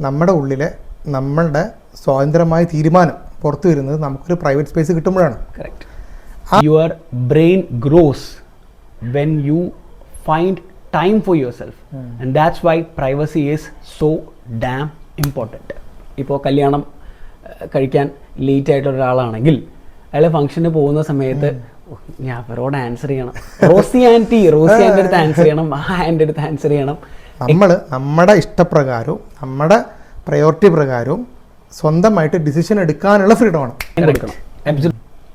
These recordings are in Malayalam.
നമ്മുടെ ഉള്ളിലെ നമ്മളുടെ സ്വതന്ത്രമായ തീരുമാനം പുറത്തു വരുന്നത് നമുക്കൊരു പ്രൈവറ്റ് സ്പേസ് കിട്ടുമ്പോഴാണ്. Correct. Your brain grows when you find time for yourself and that's why privacy is so damn important. ഇപ്പോൾ കല്യാണം കഴിക്കാൻ ലേറ്റ് ആയിട്ടുള്ള ഒരാളാണെങ്കിൽ അയാൾ ഫംഗ്ഷന് പോകുന്ന സമയത്ത് ഞാൻ അവരോട് ആൻസർ ചെയ്യണം, റോസി ആൻറ്റി അടുത്ത് ആൻസർ ചെയ്യണം, എൻ്റെ അടുത്ത് ആൻസർ ചെയ്യണം. നമ്മൾ നമ്മുടെ ഇഷ്ടപ്രകാരവും നമ്മുടെ പ്രയോറിറ്റി പ്രകാരവും സ്വന്തമായിട്ട് ഡിസിഷൻ എടുക്കാനുള്ള ഫ്രീഡമാണ് കൊടുക്കണം.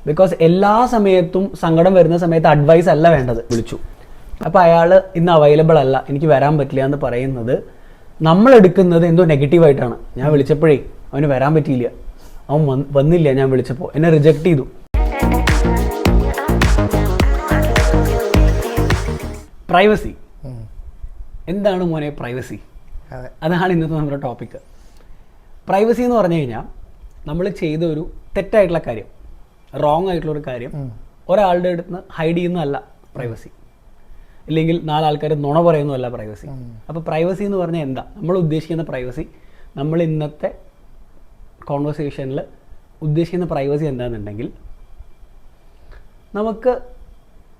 ബിക്കോസ് എല്ലാ സമയത്തും സങ്കടം വരുന്ന സമയത്ത് അഡ്വൈസ് അല്ല വേണ്ടത്. വിളിച്ചു അപ്പോൾ അയാൾ ഇന്ന് അവൈലബിൾ അല്ല, എനിക്ക് വരാൻ പറ്റില്ല എന്ന് പറയുന്നത് നമ്മൾ എടുക്കുന്നത് എന്തോ നെഗറ്റീവായിട്ടാണ്. ഞാൻ വിളിച്ചപ്പോഴേ അവന് വരാൻ പറ്റിയില്ല, അവൻ വന്നില്ല, ഞാൻ വിളിച്ചപ്പോൾ എന്നെ റിജക്റ്റ് ചെയ്തു. പ്രൈവസി എന്താണ് മോനെ പ്രൈവസി? അതാണ് ഇന്നത്തെ നമ്മുടെ ടോപ്പിക്ക്. പ്രൈവസി എന്ന് പറഞ്ഞു കഴിഞ്ഞാൽ നമ്മൾ ചെയ്ത ഒരു തെറ്റായിട്ടുള്ള കാര്യം, റോങ് ആയിട്ടുള്ളൊരു കാര്യം ഒരാളുടെ അടുത്ത് നിന്ന് ഹൈഡ് ചെയ്യുന്നതല്ല പ്രൈവസി, ഇല്ലെങ്കിൽ നാലാൾക്കാർ നുണ പറയുന്നതല്ല പ്രൈവസി. അപ്പോൾ പ്രൈവസി എന്ന് പറഞ്ഞാൽ എന്താ? നമ്മൾ ഉദ്ദേശിക്കുന്ന പ്രൈവസി, നമ്മൾ ഇന്നത്തെ കോൺവെർസേഷനിൽ ഉദ്ദേശിക്കുന്ന പ്രൈവസി എന്താണെന്നുണ്ടെങ്കിൽ, നമുക്ക്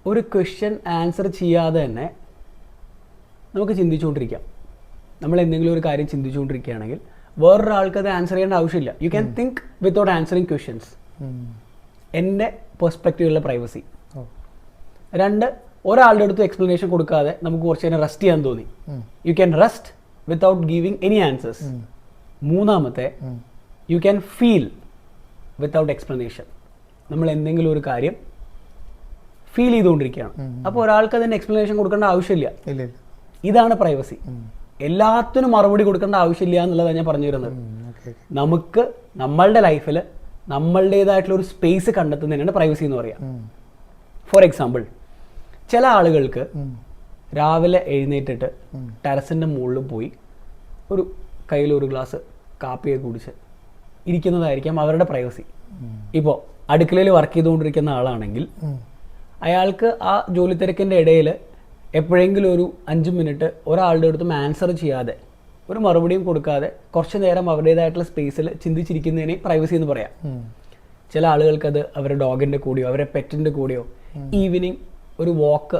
ഒരു ക്വസ്റ്റ്യൻ ആൻസർ ചെയ്യാതെ തന്നെ നമുക്ക് ചിന്തിച്ചുകൊണ്ടിരിക്കാം. നമ്മൾ എന്തെങ്കിലും ഒരു കാര്യം ചിന്തിച്ചുകൊണ്ടിരിക്കുകയാണെങ്കിൽ വേറൊരാൾക്ക് അത് ആൻസർ ചെയ്യേണ്ട ആവശ്യമില്ല. You can think without answering questions. എൻ്റെ പെർസ്പെക്റ്റീവിലുള്ള പ്രൈവസി. രണ്ട്, ഒരാളുടെ അടുത്ത് എക്സ്പ്ലനേഷൻ കൊടുക്കാതെ നമുക്ക് കുറച്ച് നേരം റെസ്റ്റ് ചെയ്യാൻ തോന്നി. You can rest without giving any answers. മൂന്നാമത്തെ, you can feel without explanation. നമ്മൾ എന്തെങ്കിലും ഒരു കാര്യം ഫീൽ ചെയ്തുകൊണ്ടിരിക്കുകയാണ്, അപ്പോൾ ഒരാൾക്ക് അതിന് എക്സ്പ്ലനേഷൻ കൊടുക്കേണ്ട ആവശ്യമില്ല. ഇതാണ് പ്രൈവസി. എല്ലാത്തിനും മറുപടി കൊടുക്കേണ്ട ആവശ്യമില്ല എന്നുള്ളതാണ് ഞാൻ പറഞ്ഞു വരുന്നത്. നമുക്ക് നമ്മളുടെ ലൈഫിൽ നമ്മളുടേതായിട്ടുള്ള ഒരു സ്പേസ് കണ്ടെത്തുന്നതിനാണ് പ്രൈവസി എന്ന് പറയുക. ഫോർ എക്സാമ്പിൾ, ചില ആളുകൾക്ക് രാവിലെ എഴുന്നേറ്റിട്ട് ടെറസിൻ്റെ മുകളിൽ പോയി ഒരു കയ്യിൽ ഒരു ഗ്ലാസ് കാപ്പിയൊക്കെ കുടിച്ച് ഇരിക്കുന്നതായിരിക്കാം അവരുടെ പ്രൈവസി. ഇപ്പോൾ അടുക്കളയിൽ വർക്ക് ചെയ്തുകൊണ്ടിരിക്കുന്ന ആളാണെങ്കിൽ അയാൾക്ക് ആ ജോലി തിരക്കിൻ്റെ ഇടയിൽ എപ്പോഴെങ്കിലും ഒരു 5 മിനിറ്റ് ഒരാളുടെ അടുത്തും ആൻസർ ചെയ്യാതെ, ഒരു മറുപടിയും കൊടുക്കാതെ കുറച്ച് നേരം അവരുടേതായിട്ടുള്ള സ്പേസിൽ ചിന്തിച്ചിരിക്കുന്നതിനെ പ്രൈവസി എന്ന് പറയാം. ചില ആളുകൾക്കത് അവരുടെ ഡോഗിൻ്റെ കൂടെയോ അവരുടെ പെറ്റിൻ്റെ കൂടെയോ ഈവനിങ് ഒരു വാക്ക്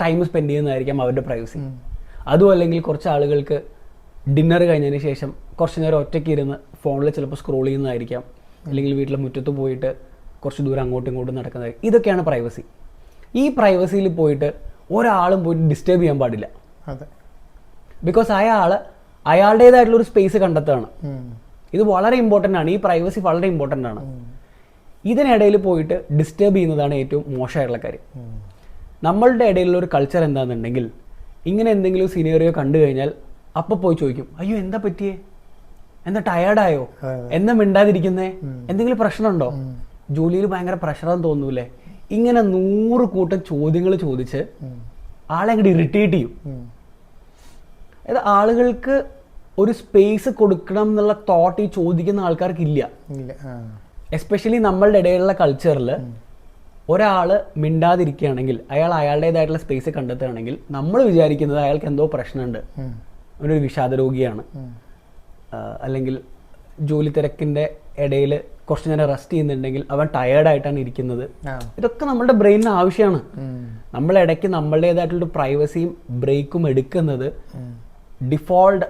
ടൈം സ്പെൻഡ് ചെയ്യുന്നതായിരിക്കാം അവരുടെ പ്രൈവസി. അതും അല്ലെങ്കിൽ കുറച്ച് ആളുകൾക്ക് ഡിന്നർ കഴിഞ്ഞതിന് ശേഷം കുറച്ച് നേരം ഒറ്റയ്ക്ക് ഇരുന്ന് ഫോണിൽ ചിലപ്പോൾ സ്ക്രോൾ ചെയ്യുന്നതായിരിക്കാം, അല്ലെങ്കിൽ വീട്ടിലെ മുറ്റത്ത് പോയിട്ട് കുറച്ച് ദൂരം അങ്ങോട്ടും ഇങ്ങോട്ടും നടക്കുന്നതായിരിക്കും. ഇതൊക്കെയാണ് പ്രൈവസി. ഈ പ്രൈവസിയിൽ പോയിട്ട് ഒരാളും പോയിട്ട് ഡിസ്റ്റർബ് ചെയ്യാൻ പാടില്ല. ബിക്കോസ് അയാളുടേതായിട്ടുള്ളൊരു സ്പേസ് കണ്ടെത്തുകയാണ്. ഇത് വളരെ ഇമ്പോർട്ടൻ്റ് ആണ്. ഈ പ്രൈവസി വളരെ ഇമ്പോർട്ടൻ്റ് ആണ്. ഇതിനിടയിൽ പോയിട്ട് ഡിസ്റ്റർബ് ചെയ്യുന്നതാണ് ഏറ്റവും മോശമായിട്ടുള്ള കാര്യം. നമ്മളുടെ ഇടയിലുള്ള ഒരു കൾച്ചർ എന്താണെന്നുണ്ടെങ്കിൽ, ഇങ്ങനെ എന്തെങ്കിലും സിനേറിയോ കണ്ടു കഴിഞ്ഞാൽ അപ്പം പോയി ചോദിക്കും, അയ്യോ എന്താ പറ്റിയേ, എന്താ ടയേർഡായോ, എന്താ മിണ്ടാതിരിക്കുന്നേ, എന്തെങ്കിലും പ്രശ്നമുണ്ടോ, ജോലിയിൽ ഭയങ്കര പ്രഷറാന്ന് തോന്നൂലേ, ഇങ്ങനെ 100 കൂട്ടം ചോദ്യങ്ങൾ ചോദിച്ച് ആളെ അങ്ങോട്ട് ഇറിറ്റേറ്റ് ചെയ്യും. അതായത് ആളുകൾക്ക് ഒരു സ്പേസ് കൊടുക്കണം എന്നുള്ള തോട്ട് ഈ ചോദിക്കുന്ന ആൾക്കാർക്ക് ഇല്ല. എസ്പെഷ്യലി നമ്മളുടെ ഇടയിലുള്ള കൾച്ചറിൽ ഒരാൾ മിണ്ടാതിരിക്കുകയാണെങ്കിൽ, അയാൾ അയാളുടേതായിട്ടുള്ള സ്പേസ് കണ്ടെത്തുകയാണെങ്കിൽ നമ്മൾ വിചാരിക്കുന്നത് അയാൾക്ക് എന്തോ പ്രശ്നമുണ്ട്, അവനൊരു വിഷാദ രോഗിയാണ്, അല്ലെങ്കിൽ ജോലി തിരക്കിൻ്റെ ഇടയിൽ കുറച്ച് നേരം റെസ്റ്റ് ചെയ്യുന്നുണ്ടെങ്കിൽ അവൻ ടയേർഡായിട്ടാണ് ഇരിക്കുന്നത്. ഇതൊക്കെ നമ്മളുടെ ബ്രെയിനിന് ആവശ്യമാണ്. നമ്മളിടയ്ക്ക് നമ്മളുടേതായിട്ടുള്ള പ്രൈവസിയും ബ്രേക്കും എടുക്കുന്നത് ഡിഫോൾട്ട്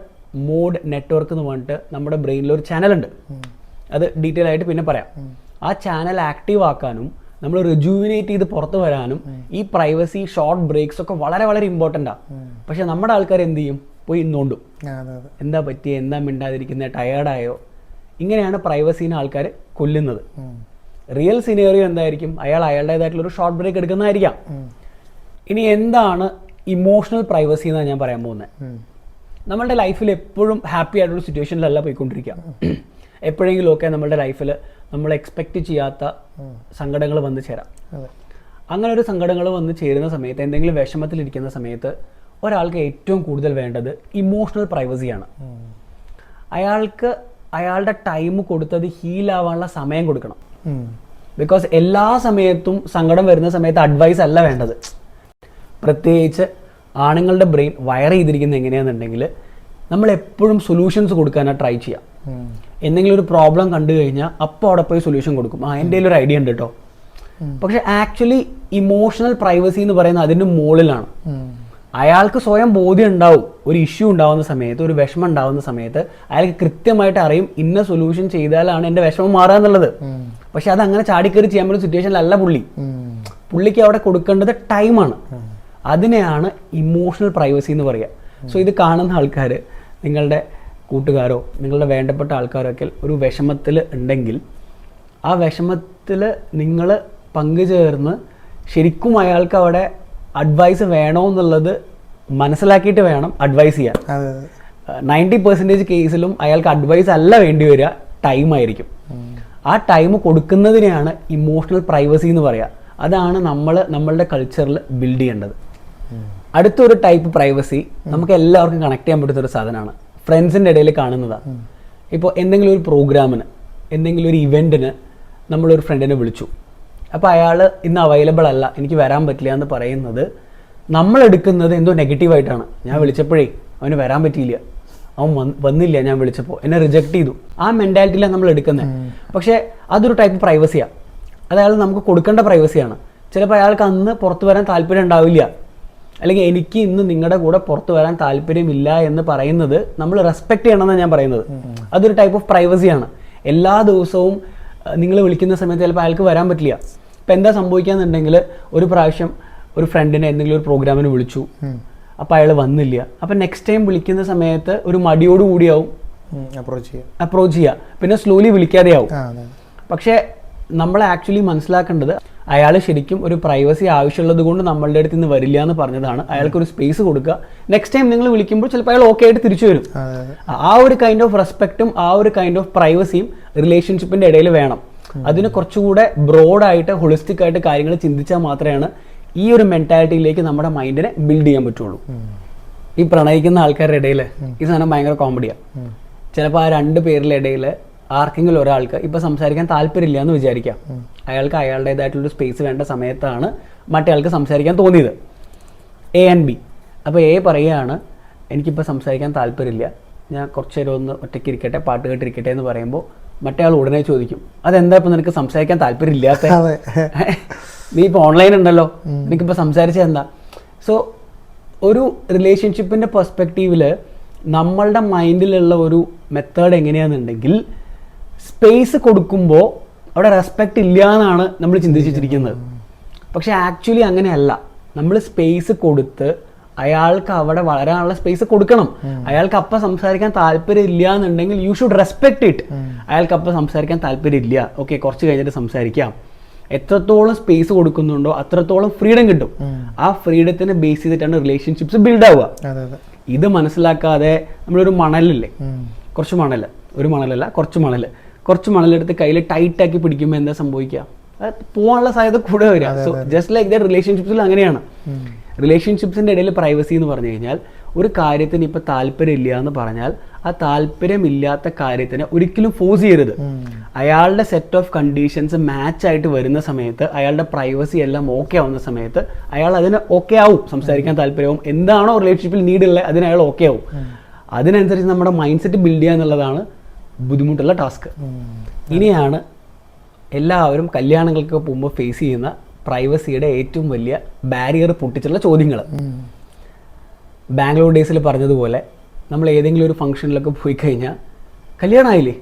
മോഡ് നെറ്റ്വർക്ക് എന്ന് പറഞ്ഞിട്ട് നമ്മുടെ ബ്രെയിനിലൊരു ചാനലുണ്ട്. അത് ഡീറ്റെയിൽ ആയിട്ട് പിന്നെ പറയാം. ആ ചാനൽ ആക്റ്റീവ് ആക്കാനും നമ്മൾ റിജുവിനേറ്റ് ചെയ്ത് പുറത്ത് വരാനും ഈ പ്രൈവസി ഷോർട്ട് ബ്രേക്സ് ഒക്കെ വളരെ വളരെ ഇമ്പോർട്ടൻ്റാണ്. പക്ഷെ നമ്മുടെ ആൾക്കാർ എന്ത് ചെയ്യും, പോയി ഇന്നോണ്ടും, എന്താ പറ്റിയ, എന്താ മിണ്ടാതിരിക്കുന്നത്, ടയേർഡായോ. ഇങ്ങനെയാണ് പ്രൈവസീനെ ആൾക്കാർ കൊല്ലുന്നത്. റിയൽ സിനേറിയോ എന്തായിരിക്കും, അയാളുടേതായിട്ടുള്ള ഒരു ഷോർട്ട് ബ്രേക്ക് എടുക്കുന്നതായിരിക്കാം. ഇനി എന്താണ് ഇമോഷണൽ പ്രൈവസി എന്നാണ് ഞാൻ പറയാൻ പോകുന്നത്. നമ്മളുടെ ലൈഫിൽ എപ്പോഴും ഹാപ്പി ആയിട്ടുള്ള സിറ്റുവേഷനിലല്ല പോയിക്കൊണ്ടിരിക്കുക. എപ്പോഴെങ്കിലുമൊക്കെ നമ്മുടെ ലൈഫിൽ നമ്മൾ എക്സ്പെക്റ്റ് ചെയ്യാത്ത സങ്കടങ്ങൾ വന്ന് ചേരാം. അങ്ങനെ ഒരു സങ്കടങ്ങൾ വന്ന് ചേരുന്ന സമയത്ത്, എന്തെങ്കിലും വിഷമത്തിലിരിക്കുന്ന സമയത്ത് ഒരാൾക്ക് ഏറ്റവും കൂടുതൽ വേണ്ടത് ഇമോഷണൽ പ്രൈവസിയാണ്. അയാൾക്ക് അയാളുടെ ടൈം കൊടുത്തത് ഹീലാവാനുള്ള സമയം കൊടുക്കണം. ബിക്കോസ് എല്ലാ സമയത്തും സങ്കടം വരുന്ന സമയത്ത് അഡ്വൈസ് അല്ല വേണ്ടത്. പ്രത്യേകിച്ച് ആണുങ്ങളുടെ ബ്രെയിൻ വയർ ചെയ്തിരിക്കുന്നത് എങ്ങനെയാണെന്നുണ്ടെങ്കിൽ, നമ്മൾ എപ്പോഴും സൊല്യൂഷൻസ് കൊടുക്കാനാണ് ട്രൈ ചെയ്യാം. എന്തെങ്കിലും ഒരു പ്രോബ്ലം കണ്ടു കഴിഞ്ഞാൽ അപ്പോൾ അവിടെ പോയി സൊല്യൂഷൻ കൊടുക്കും. എൻ്റെ ഒരു ഐഡിയ ഉണ്ട് കേട്ടോ. പക്ഷെ ആക്ച്വലി ഇമോഷണൽ പ്രൈവസി എന്ന് പറയുന്നത് അതിൻ്റെ മുകളിലാണ്. അയാൾക്ക് സ്വയം ബോധ്യം ഉണ്ടാവും, ഒരു ഇഷ്യൂ ഉണ്ടാവുന്ന സമയത്ത്, ഒരു വിഷമം ഉണ്ടാവുന്ന സമയത്ത് അയാൾക്ക് കൃത്യമായിട്ട് അറിയും ഇന്ന സൊല്യൂഷൻ ചെയ്താലാണ് എൻ്റെ വിഷമം മാറുക എന്നുള്ളത്. പക്ഷെ അത് അങ്ങനെ ചാടിക്കറി ചെയ്യാൻ പറ്റുന്ന സിറ്റുവേഷനിലല്ല പുള്ളിക്ക് അവിടെ കൊടുക്കേണ്ടത് ടൈമാണ്. അതിനെയാണ് ഇമോഷണൽ പ്രൈവസി എന്ന് പറയുക. സോ ഇത് കാണുന്ന ആൾക്കാർ, നിങ്ങളുടെ കൂട്ടുകാരോ നിങ്ങളുടെ വേണ്ടപ്പെട്ട ആൾക്കാരൊക്കെ ഒരു വിഷമത്തിൽ ഉണ്ടെങ്കിൽ ആ വിഷമത്തിൽ നിങ്ങൾ പങ്കുചേർന്ന് ശരിക്കും അയാൾക്ക് അവിടെ അഡ്വൈസ് വേണോ എന്നുള്ളത് മനസ്സിലാക്കിയിട്ട് വേണം അഡ്വൈസ് ചെയ്യാൻ. 90% കേസിലും അയാൾക്ക് അഡ്വൈസ് അല്ല വേണ്ടി വരിക, ടൈമായിരിക്കും. ആ ടൈം കൊടുക്കുന്നതിനെയാണ് ഇമോഷണൽ പ്രൈവസി എന്ന് പറയുക. അതാണ് നമ്മളുടെ കൾച്ചറിൽ ബിൽഡ് ചെയ്യേണ്ടത്. അടുത്തൊരു ടൈപ്പ് പ്രൈവസി നമുക്ക് എല്ലാവർക്കും കണക്ട് ചെയ്യാൻ പറ്റുന്ന ഒരു സാധനമാണ്, ഫ്രണ്ട്സിൻ്റെ ഇടയിൽ കാണുന്നതാണ്. ഇപ്പോൾ എന്തെങ്കിലും ഒരു പ്രോഗ്രാമിന്, എന്തെങ്കിലും ഒരു ഇവൻറ്റിന് നമ്മളൊരു ഫ്രണ്ടിനെ വിളിച്ചു. അപ്പോൾ അയാൾ ഇന്ന് അവൈലബിൾ അല്ല, എനിക്ക് വരാൻ പറ്റില്ല എന്ന് പറയുന്നത് നമ്മളെടുക്കുന്നത് എന്തോ നെഗറ്റീവായിട്ടാണ്. ഞാൻ വിളിച്ചപ്പോഴേ അവന് വരാൻ പറ്റിയില്ല, അവൻ വന്നില്ല, ഞാൻ വിളിച്ചപ്പോൾ എന്നെ റിജക്റ്റ് ചെയ്തു. ആ മെൻറ്റാലിറ്റിയിലാണ് നമ്മൾ എടുക്കുന്നത്. പക്ഷേ അതൊരു ടൈപ്പ് പ്രൈവസിയാണ്. അത് അയാൾ നമുക്ക് കൊടുക്കേണ്ട പ്രൈവസിയാണ്. ചിലപ്പോൾ അയാൾക്ക് അന്ന് പുറത്ത് വരാൻ താല്പര്യം ഉണ്ടാവില്ല, അല്ലെങ്കിൽ എനിക്ക് ഇന്ന് നിങ്ങളുടെ കൂടെ പുറത്ത് വരാൻ താല്പര്യമില്ല എന്ന് പറയുന്നത് നമ്മൾ റെസ്പെക്ട് ചെയ്യണമെന്നാണ് ഞാൻ പറയുന്നത്. അതൊരു ടൈപ്പ് ഓഫ് പ്രൈവസിയാണ്. എല്ലാ ദിവസവും നിങ്ങൾ വിളിക്കുന്ന സമയത്ത് ചിലപ്പോൾ അയാൾക്ക് വരാൻ പറ്റില്ല. ഇപ്പം എന്താ സംഭവിക്കാന്നുണ്ടെങ്കിൽ, ഒരു പ്രാവശ്യം ഒരു ഫ്രണ്ടിനെ എന്തെങ്കിലും ഒരു പ്രോഗ്രാമിന് വിളിച്ചു, അപ്പോൾ അയാൾ വന്നില്ല. അപ്പം നെക്സ്റ്റ് ടൈം വിളിക്കുന്ന സമയത്ത് ഒരു മടിയോട് കൂടിയാവും അപ്രോച്ച് ചെയ്യുക, പിന്നെ സ്ലോലി വിളിക്കാതെയാവും. പക്ഷേ നമ്മൾ ആക്ച്വലി മനസ്സിലാക്കേണ്ടത് അയാൾ ശരിക്കും ഒരു പ്രൈവസി ആവശ്യമുള്ളത് കൊണ്ട് നമ്മളുടെ അടുത്ത് നിന്ന് വരില്ല എന്ന് പറഞ്ഞതാണ്. അയാൾക്കൊരു സ്പേസ് കൊടുക്കുക. നെക്സ്റ്റ് ടൈം നിങ്ങൾ വിളിക്കുമ്പോൾ ചിലപ്പോൾ അയാൾ ഓക്കെ ആയിട്ട് തിരിച്ചു വരും. ആ ഒരു കൈൻഡ് ഓഫ് റെസ്പെക്റ്റും ആ ഒരു കൈൻഡ് ഓഫ് പ്രൈവസിയും റിലേഷൻഷിപ്പിന്റെ ഇടയിൽ വേണം. അതിന് കുറച്ചുകൂടെ ബ്രോഡായിട്ട് ഹോളിസ്റ്റിക് ആയിട്ട് കാര്യങ്ങൾ ചിന്തിച്ചാൽ മാത്രമാണ് ഈ ഒരു മെന്റാലിറ്റിയിലേക്ക് നമ്മുടെ മൈൻഡിനെ ബിൽഡ് ചെയ്യാൻ പറ്റുള്ളൂ. ഈ പ്രണയിക്കുന്ന ആൾക്കാരുടെ ഇടയിൽ ഈ സാധനം ഭയങ്കര കോമഡിയാണ്. ചിലപ്പോൾ ആ 2 പേരുടെ ഇടയിൽ ആർക്കെങ്കിലും ഒരാൾക്ക് ഇപ്പം സംസാരിക്കാൻ താല്പര്യമില്ല എന്ന് വിചാരിക്കാം. അയാൾക്ക് അയാളുടേതായിട്ടുള്ളൊരു സ്പേസ് വേണ്ട സമയത്താണ് മറ്റേ ആൾക്ക് സംസാരിക്കാൻ തോന്നിയത്, എ ആൻഡ് ബി. അപ്പോൾ എ പറയുകയാണ് എനിക്കിപ്പോൾ സംസാരിക്കാൻ താല്പര്യമില്ല, ഞാൻ കുറച്ച് നേരം ഒന്ന് ഒറ്റയ്ക്ക് ഇരിക്കട്ടെ, പാട്ട് കേട്ടിരിക്കട്ടെ എന്ന് പറയുമ്പോൾ മറ്റേ ആൾ ഉടനെ ചോദിക്കും അതെന്താ ഇപ്പം നിനക്ക് സംസാരിക്കാൻ താല്പര്യമില്ലാത്ത, നീ ഇപ്പോൾ ഓൺലൈൻ ഉണ്ടല്ലോ, എനിക്കിപ്പോൾ സംസാരിച്ചത് എന്താ? സോ ഒരു റിലേഷൻഷിപ്പിൻ്റെ പെർസ്പെക്റ്റീവിൽ നമ്മളുടെ മൈൻഡിലുള്ള ഒരു മെത്തേഡ് എങ്ങനെയാണെന്നുണ്ടെങ്കിൽ, സ്പേസ് കൊടുക്കുമ്പോൾ അവിടെ റെസ്പെക്റ്റ് ഇല്ല എന്നാണ് നമ്മൾ ചിന്തിച്ചിരിക്കുന്നത്. പക്ഷെ ആക്ച്വലി അങ്ങനെയല്ല. നമ്മൾ സ്പേസ് കൊടുത്ത് അയാൾക്ക് അവിടെ വളരാനുള്ള സ്പേസ് കൊടുക്കണം. അയാൾക്ക് അപ്പം സംസാരിക്കാൻ താല്പര്യം ഇല്ല എന്നുണ്ടെങ്കിൽ യു ഷുഡ് റെസ്പെക്ട് ഇറ്റ്. അയാൾക്ക് അപ്പം സംസാരിക്കാൻ താല്പര്യം ഇല്ല, ഓക്കെ കുറച്ച് കഴിഞ്ഞിട്ട് സംസാരിക്കാം. എത്രത്തോളം സ്പേസ് കൊടുക്കുന്നുണ്ടോ അത്രത്തോളം ഫ്രീഡം കിട്ടും. ആ ഫ്രീഡത്തിനെ ബേസ് ചെയ്തിട്ടാണ് റിലേഷൻഷിപ്സ് ബിൽഡ് ആവുക. ഇത് മനസ്സിലാക്കാതെ നമ്മളൊരു മണലില്ലേ, കുറച്ച് മണൽ, ഒരു മണലല്ല കുറച്ച് മണലെടുത്ത് കയ്യിൽ ടൈറ്റാക്കി പിടിക്കുമ്പോൾ എന്താ സംഭവിക്കുക? അത് പോകാനുള്ള സാധ്യത കൂടെ വരിക. സോ ജസ്റ്റ് ലൈക്ക് ദാറ്റ് റിലേഷൻഷിപ്സിൽ അങ്ങനെയാണ്. റിലേഷൻഷിപ്സിൻ്റെ ഇടയിൽ പ്രൈവസി എന്ന് പറഞ്ഞു കഴിഞ്ഞാൽ, ഒരു കാര്യത്തിന് ഇപ്പോൾ താല്പര്യമില്ല എന്ന് പറഞ്ഞാൽ ആ താല്പര്യമില്ലാത്ത കാര്യത്തിന് ഒരിക്കലും ഫോഴ്സ് ചെയ്യരുത്. അയാളുടെ സെറ്റ് ഓഫ് കണ്ടീഷൻസ് മാച്ച് ആയിട്ട് വരുന്ന സമയത്ത്, അയാളുടെ പ്രൈവസി എല്ലാം ഓക്കെ ആവുന്ന സമയത്ത് അയാൾ അതിന് ഓക്കെ ആവും, സംസാരിക്കാൻ താല്പര്യവും എന്താണോ റിലേഷൻഷിപ്പിൽ നീഡുള്ളത് അതിന് അയാൾ ഓക്കെ ആവും. അതിനനുസരിച്ച് നമ്മുടെ മൈൻഡ് സെറ്റ് ബിൽഡ് ചെയ്യുക എന്നുള്ളതാണ് ബുദ്ധിമുട്ടുള്ള ടാസ്ക്. ഇനിയാണ് എല്ലാവരും കല്യാണങ്ങൾക്ക് പോകുമ്പോൾ ഫേസ് ചെയ്യുന്ന പ്രൈവസിയുടെ ഏറ്റവും വലിയ ബാരിയർ പൊട്ടിച്ചുള്ള ചോദ്യങ്ങൾ. ബാംഗ്ലൂർ ഡേയ്സിൽ പറഞ്ഞതുപോലെ നമ്മൾ ഏതെങ്കിലും ഒരു ഫംഗ്ഷനിലൊക്കെ പോയി കഴിഞ്ഞാൽ കല്യാണമായില്ലേ,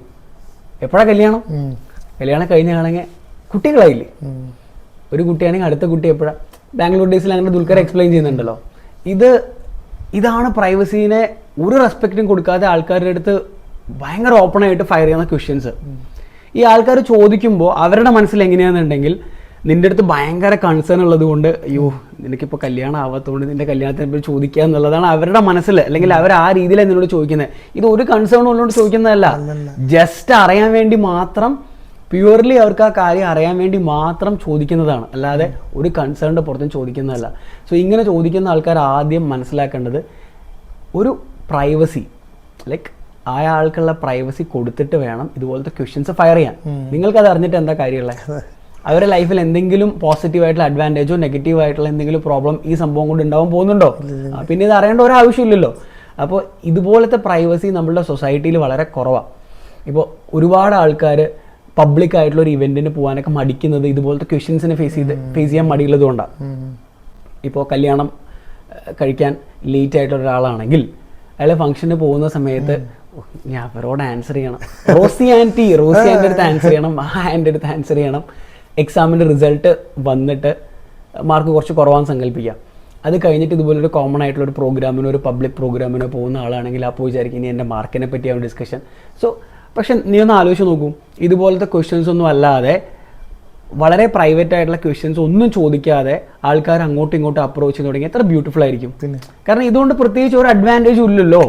എപ്പോഴാണ് കല്യാണം കഴിഞ്ഞാണെങ്കിൽ കുട്ടികളായില്ലേ, ഒരു കുട്ടിയാണെങ്കിൽ അടുത്ത കുട്ടി എപ്പോഴാണ്. ബാംഗ്ലൂർ ഡേയ്സിൽ അങ്ങനെ ദുൽഖർ എക്സ്പ്ലെയിൻ ചെയ്യുന്നുണ്ടല്ലോ. ഇതാണ് പ്രൈവസീനെ ഒരു റെസ്പെക്റ്റും കൊടുക്കാതെ ആൾക്കാരുടെ അടുത്ത് ഭയങ്കര ഓപ്പണായിട്ട് ഫയർ ചെയ്യുന്ന ക്വസ്റ്റ്യൻസ്. ഈ ആൾക്കാർ ചോദിക്കുമ്പോൾ അവരുടെ മനസ്സിൽ എങ്ങനെയാണെന്നുണ്ടെങ്കിൽ, നിൻ്റെ അടുത്ത് ഭയങ്കര കൺസേൺ ഉള്ളത് കൊണ്ട്, അയ്യോ നിനക്കിപ്പോൾ കല്യാണം ആവാത്തതുകൊണ്ട് നിൻ്റെ കല്യാണത്തിനെ പറ്റി ചോദിക്കുക എന്നുള്ളതാണ് അവരുടെ മനസ്സിൽ, അല്ലെങ്കിൽ അവർ ആ രീതിയിലാണ് നിന്നോട് ചോദിക്കുന്നത്. ഇത് ഒരു കൺസേൺ ഉള്ളതുകൊണ്ട് ചോദിക്കുന്നതല്ല, ജസ്റ്റ് അറിയാൻ വേണ്ടി മാത്രം, പ്യുവർലി അവർക്ക് ആ കാര്യം അറിയാൻ വേണ്ടി മാത്രം ചോദിക്കുന്നതാണ്, അല്ലാതെ ഒരു കൺസേണിൻ്റെ പുറത്തും ചോദിക്കുന്നതല്ല. സോ ഇങ്ങനെ ചോദിക്കുന്ന ആൾക്കാർ ആദ്യം മനസ്സിലാക്കേണ്ടത്, ഒരു പ്രൈവസി ലൈക്ക് ആൾക്കുള്ള പ്രൈവസി കൊടുത്തിട്ട് വേണം ഇതുപോലത്തെ ക്വസ്റ്റ്യൻസ് ഫയർ ചെയ്യാൻ. നിങ്ങൾക്കത് അറിഞ്ഞിട്ട് എന്താ കാര്യമുള്ളത്? അവരുടെ ലൈഫിൽ എന്തെങ്കിലും പോസിറ്റീവായിട്ടുള്ള അഡ്വാൻറ്റേജോ നെഗറ്റീവായിട്ടുള്ള എന്തെങ്കിലും പ്രോബ്ലം ഈ സംഭവം കൊണ്ട് ഉണ്ടാവാൻ പോകുന്നുണ്ടോ? പിന്നെ ഇത് അറിയേണ്ട ഒരു ആവശ്യമില്ലല്ലോ. അപ്പോൾ ഇതുപോലത്തെ പ്രൈവസി നമ്മളുടെ സൊസൈറ്റിയിൽ വളരെ കുറവാണ്. ഇപ്പോൾ ഒരുപാട് ആൾക്കാർ പബ്ലിക് ആയിട്ടുള്ള ഒരു ഇവൻറ്റിന് പോകാനൊക്കെ മടിക്കുന്നത് ഇതുപോലത്തെ ക്വസ്റ്റ്യൻസിനെ ഫേസ് ചെയ്യാൻ മടിയുള്ളത് കൊണ്ടാണ്. ഇപ്പോൾ കല്യാണം കഴിക്കാൻ ലേറ്റ് ആയിട്ടുള്ള ഒരാളാണെങ്കിൽ അയാൾ ഫംഗ്ഷന് പോകുന്ന സമയത്ത് ഞാൻ അവരോട് ആൻസർ ചെയ്യണം, റോസി ആൻറ്റിയുടെ അടുത്ത് ആൻസർ ചെയ്യണം, എൻ്റെ അടുത്ത് ആൻസർ ചെയ്യണം, എക്സാമിൻ്റെ റിസൾട്ട് വന്നിട്ട് മാർക്ക് കുറച്ച് കുറവാന്ന് സങ്കല്പിക്കാം. അത് കഴിഞ്ഞിട്ട് ഇതുപോലൊരു കോമൺ ആയിട്ടുള്ള ഒരു പ്രോഗ്രാമിനോ ഒരു പബ്ലിക് പ്രോഗ്രാമിനോ പോകുന്ന ആളാണെങ്കിൽ അപ്പോൾ വിചാരിക്കും ഇനി എൻ്റെ മാർക്കിനെ പറ്റിയാണ് ഡിസ്കഷൻ. സോ പക്ഷെ നീ ഒന്ന് ആലോചിച്ച് നോക്കൂ, ഇതുപോലത്തെ ക്വസ്റ്റ്യൻസ് ഒന്നും അല്ലാതെ വളരെ പ്രൈവറ്റ് ആയിട്ടുള്ള ക്വസ്റ്റ്യൻസ് ഒന്നും ചോദിക്കാതെ ആൾക്കാർ അങ്ങോട്ടും ഇങ്ങോട്ടും അപ്രോച്ച് ചെയ്ത് തുടങ്ങി എത്ര ബ്യൂട്ടിഫുൾ ആയിരിക്കും. കാരണം ഇതുകൊണ്ട് പ്രത്യേകിച്ച് ഒരു അഡ്വാൻറ്റേജും ഇല്ലല്ലോ.